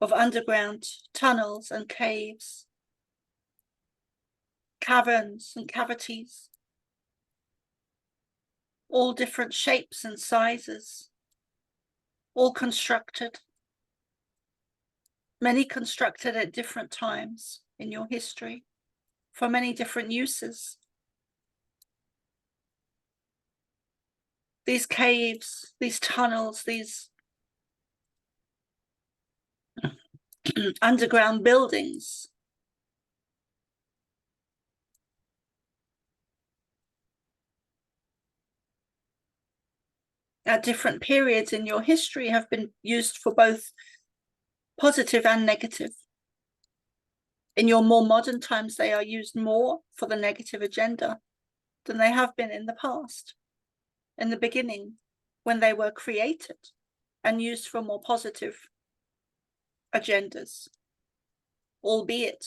of underground tunnels and caves, caverns and cavities, all different shapes and sizes, all constructed, many constructed at different times in your history for many different uses. These caves, these tunnels, these underground buildings at different periods in your history have been used for both positive and negative. In your more modern times, they are used more for the negative agenda than they have been in the past. In the beginning, when they were created and used for more positive agendas, albeit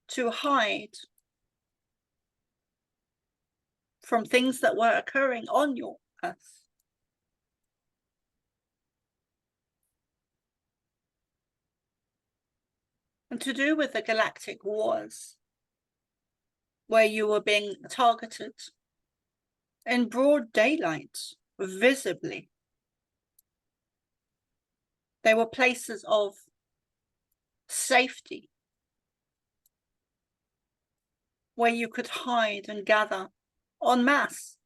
to hide from things that were occurring on your earth. And to do with the galactic wars, where you were being targeted in broad daylight, visibly. They were places of safety, where you could hide and gather en masse.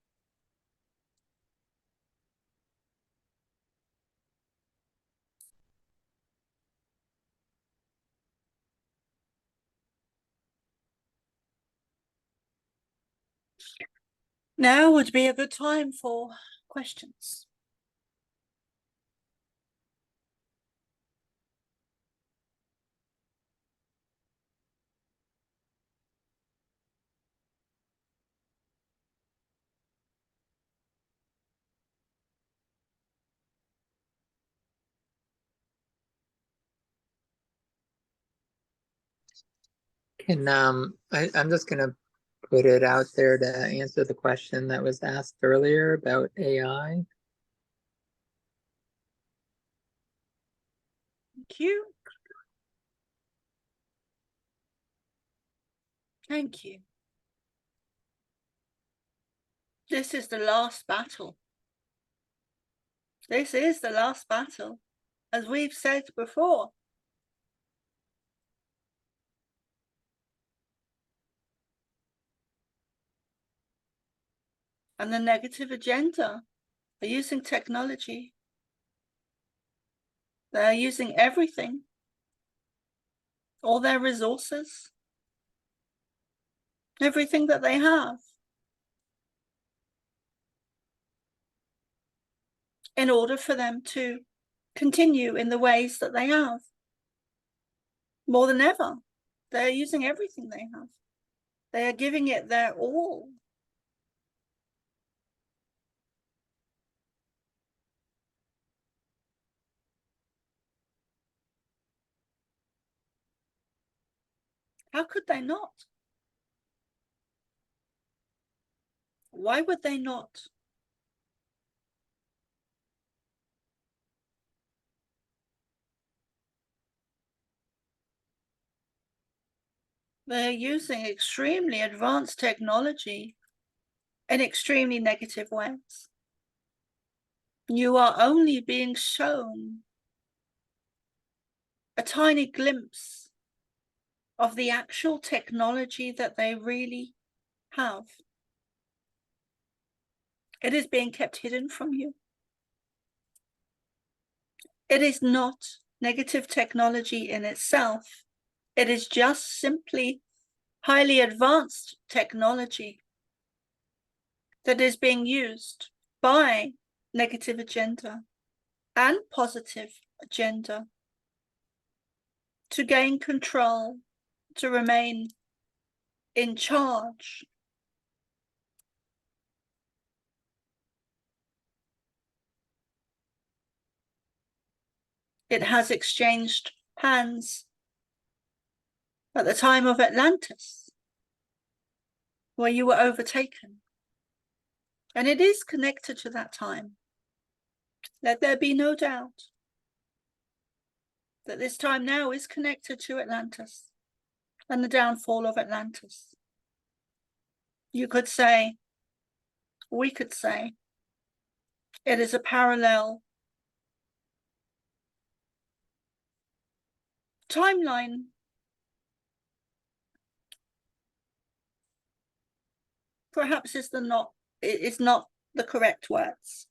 Now would be a good time for questions. And I'm just gonna put it out there to answer the question that was asked earlier about AI. Thank you. Thank you. This is the last battle. This is the last battle, as we've said before. And the negative agenda are using technology. They're using everything, all their resources, everything that they have, in order for them to continue in the ways that they have. More than ever, they're using everything they have. They are giving it their all. How could they not? Why would they not? They're using extremely advanced technology in extremely negative ways. You are only being shown a tiny glimpse of the actual technology that they really have. It is being kept hidden from you. It is not negative technology in itself. It is just simply highly advanced technology that is being used by negative agenda and positive agenda to gain control, to remain in charge. It has exchanged hands at the time of Atlantis, where you were overtaken. And it is connected to that time. Let there be no doubt that this time now is connected to Atlantis and the downfall of Atlantis. You could say, we could say, it is a parallel timeline. Perhaps is not the correct words.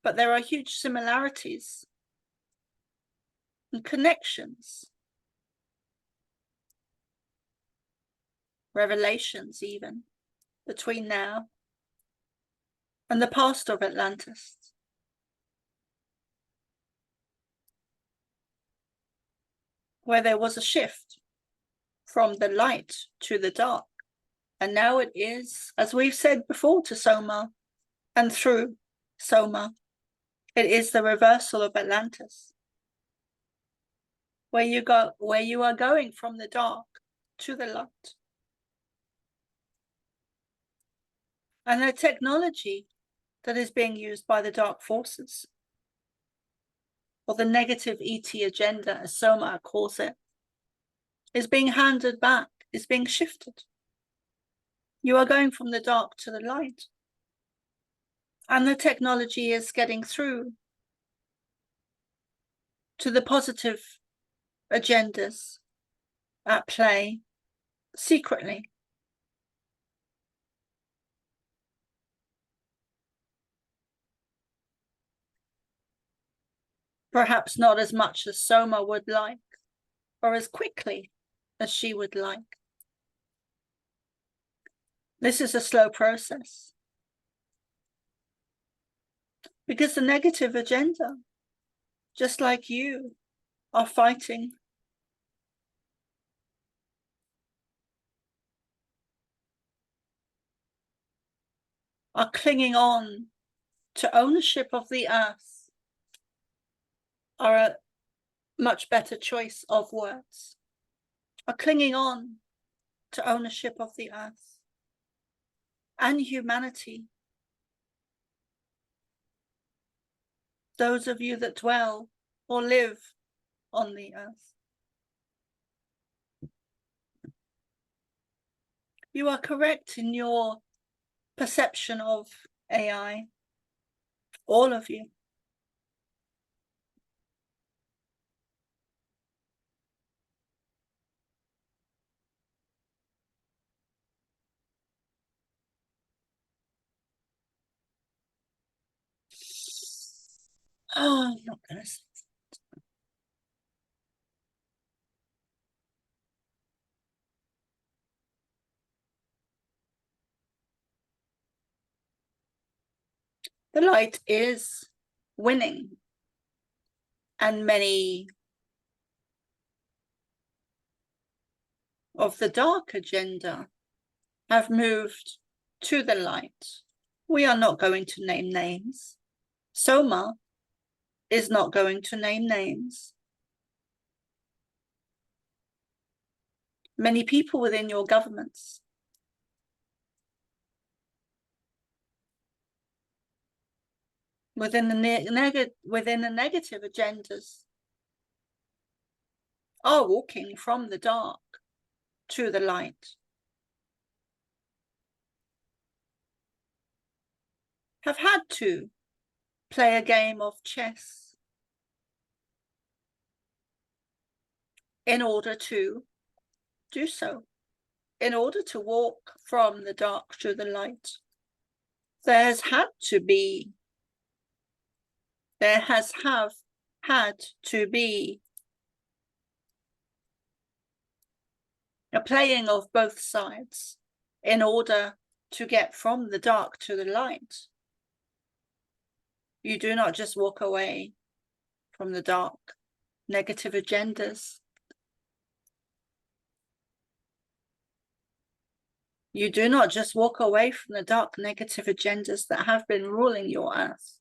But there are huge similarities and connections, revelations even, between now and the past of Atlantis. Where there was a shift from the light to the dark. And now it is, as we've said before to Soma and through Soma, it is the reversal of Atlantis. Where you are going from the dark to the light. And the technology that is being used by the dark forces, or the negative ET agenda, as Soma calls it, is being handed back, is being shifted. You are going from the dark to the light. And the technology is getting through to the positive agendas at play secretly. Perhaps not as much as Soma would like, or as quickly as she would like. This is a slow process. Because the negative agenda, just like you, are fighting. Are clinging on to ownership of the earth, are a much better choice of words, are clinging on to ownership of the earth and humanity. Those of you that dwell or live on the earth. You are correct in your perception of AI, all of you. Oh, I'm not gonna say that. The light is winning, and many of the dark agenda have moved to the light. We are not going to name names. Soma is not going to name names. many people within your governments. Within the negative agendas are walking from the dark to the light. Have had to play a game of chess in order to do so, in order to walk from the dark to the light. There has had to be a playing of both sides in order to get from the dark to the light. You do not just walk away from the dark negative agendas. You do not just walk away from the dark negative agendas that have been ruling your earth.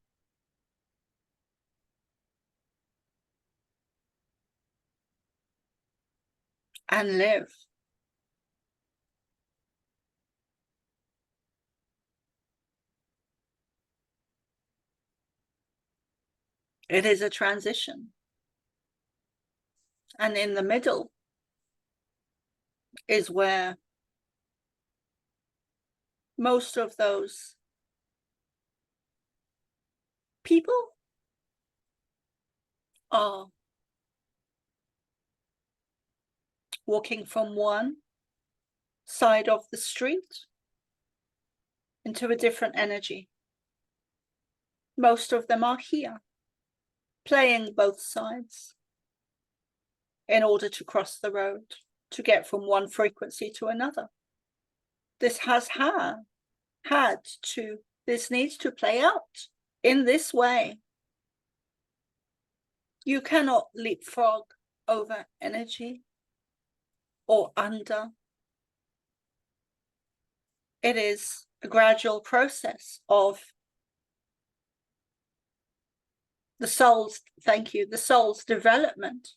And live. It is a transition. And in the middle is where most of those people are walking from one side of the street into a different energy. Most of them are here, playing both sides in order to cross the road, to get from one frequency to another. This this needs to play out in this way. You cannot leapfrog over energy or under. It is a gradual process of the soul's development.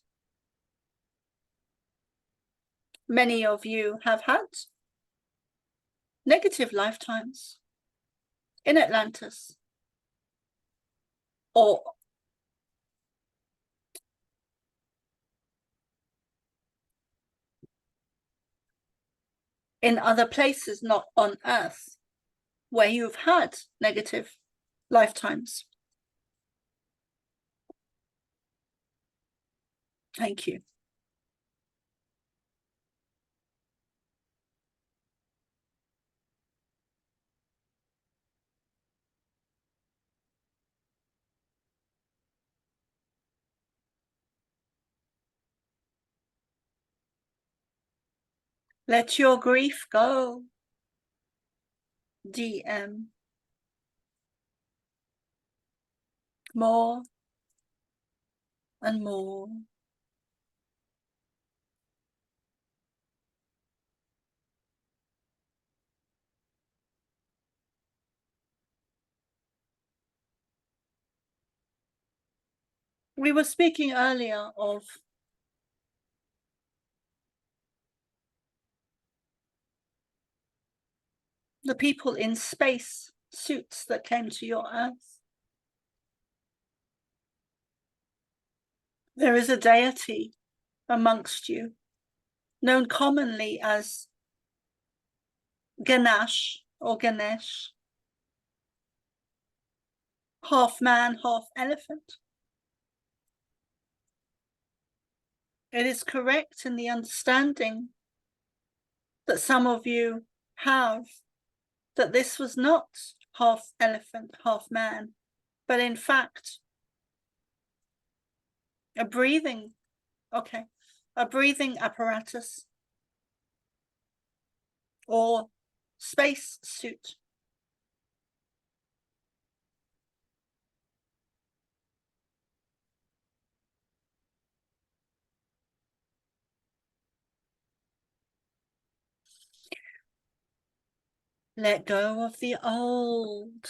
Many of you have had negative lifetimes in Atlantis or in other places not on Earth where you've had negative lifetimes. Thank you. Let your grief go, DM. More and more. We were speaking earlier of the people in space suits that came to your Earth. There is a deity amongst you, known commonly as Ganesh or Ganesh, half man, half elephant. It is correct in the understanding that some of you have that this was not half elephant, half man, but in fact a breathing apparatus or space suit. Let go of the old.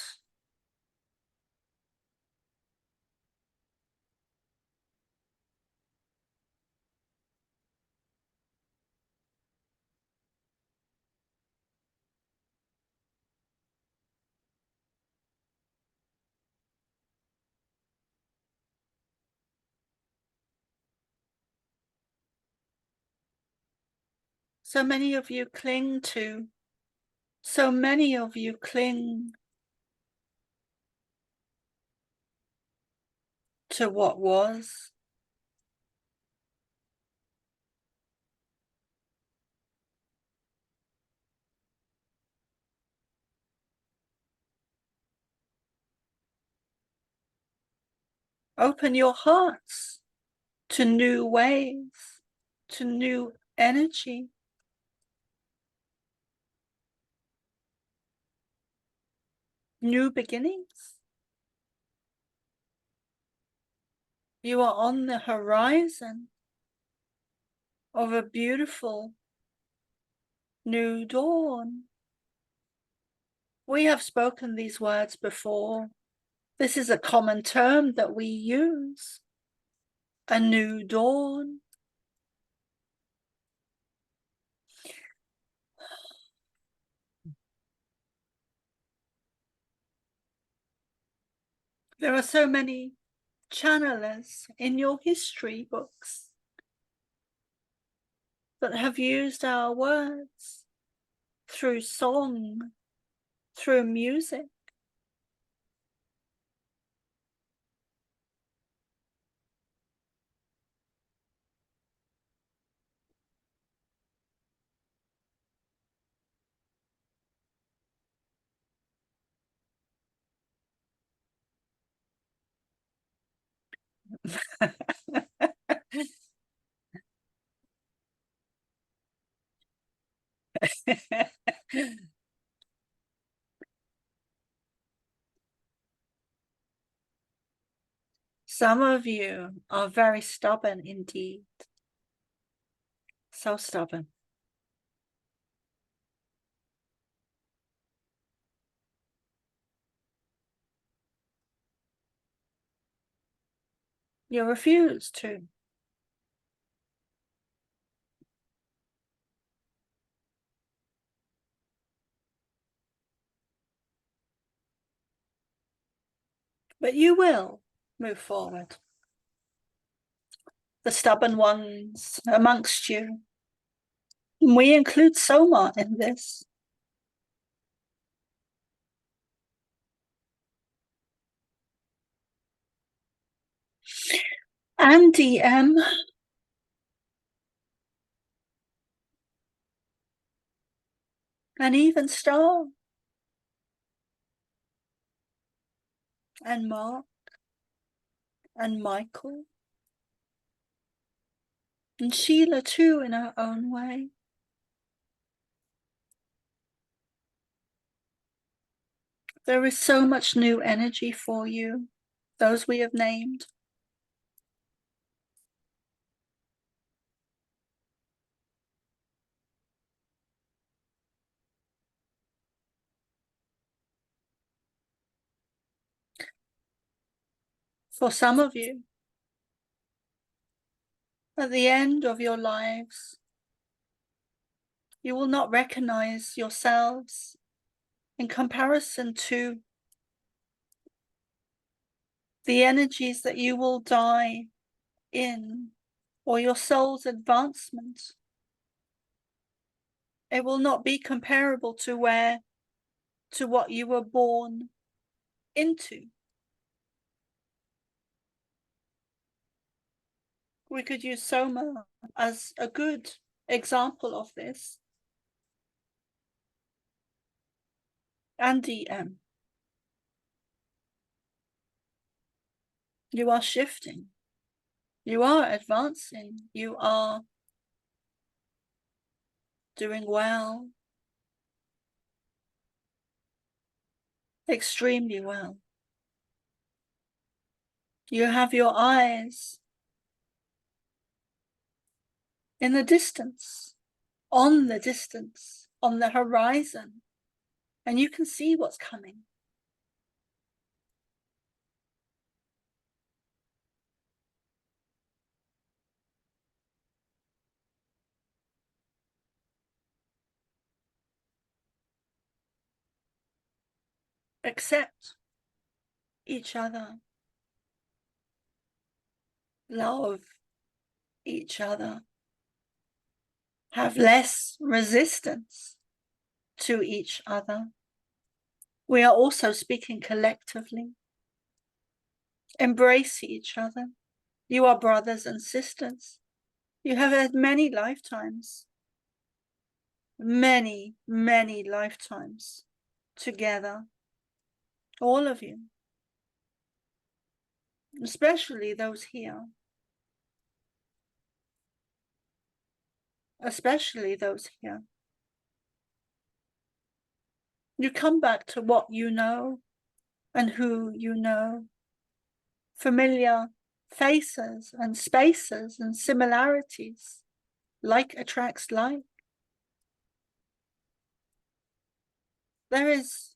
So many of you cling to. So many of you cling to what was. Open your hearts to new ways, to new energy. New beginnings. You are on the horizon of a beautiful new dawn. We have spoken these words before. This is a common term that we use. A new dawn. There are so many channelers in your history books that have used our words through song, through music. Some of you are very stubborn indeed. So stubborn. You refuse to. But you will move forward. The stubborn ones amongst you. We include Soma in this. And DM. And even Star. And Mark. And Michael. And Sheila too, in her own way. There is so much new energy for you, those we have named. For some of you, at the end of your lives, you will not recognize yourselves in comparison to the energies that you will die in, or your soul's advancement. It will not be comparable to what you were born into. We could use Soma as a good example of this. And DM. You are shifting. You are advancing. You are doing well. Extremely well. You have your eyes in the distance, on the horizon, and you can see what's coming. Accept each other. Love each other. have less resistance to each other. We are also speaking collectively. Embrace each other. You are brothers and sisters. You have had many lifetimes, many, many lifetimes together, all of you, especially those here, especially those here. You come back to what you know and who you know, familiar faces and spaces and similarities, like attracts like. There is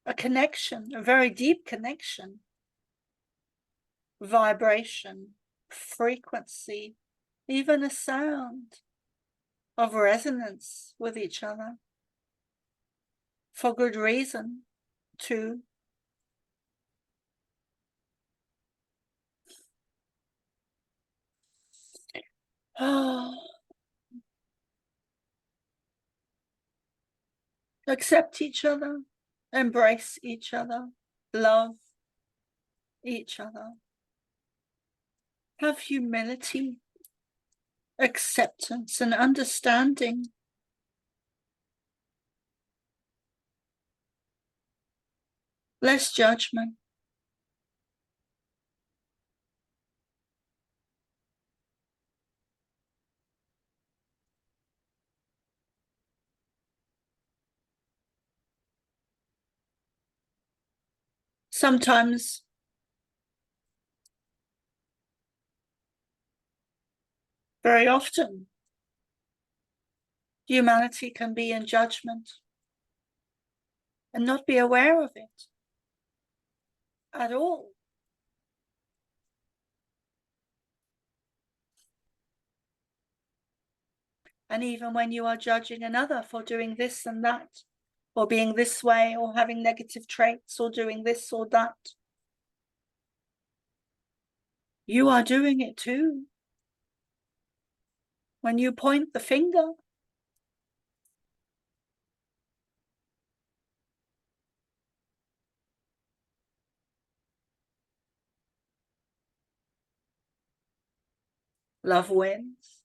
a connection, a very deep connection, vibration, frequency, even a sound of resonance with each other, for good reason too. Accept each other, embrace each other, love each other. Have humility, acceptance, and understanding. Less judgment. Sometimes very often, humanity can be in judgment and not be aware of it at all. And even when you are judging another for doing this and that, or being this way, or having negative traits, or doing this or that, you are doing it too. When you point the finger, love wins.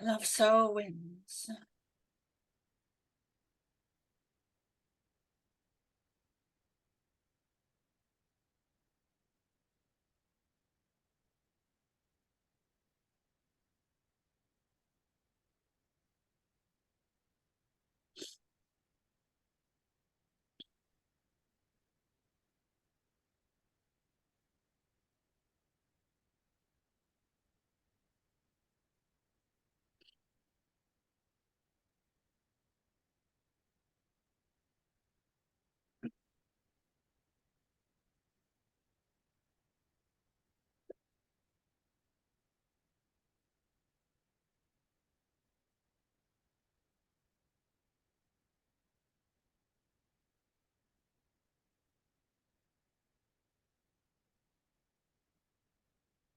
Love so wins.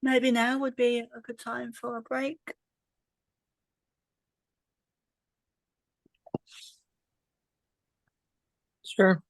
Maybe now would be a good time for a break. Sure.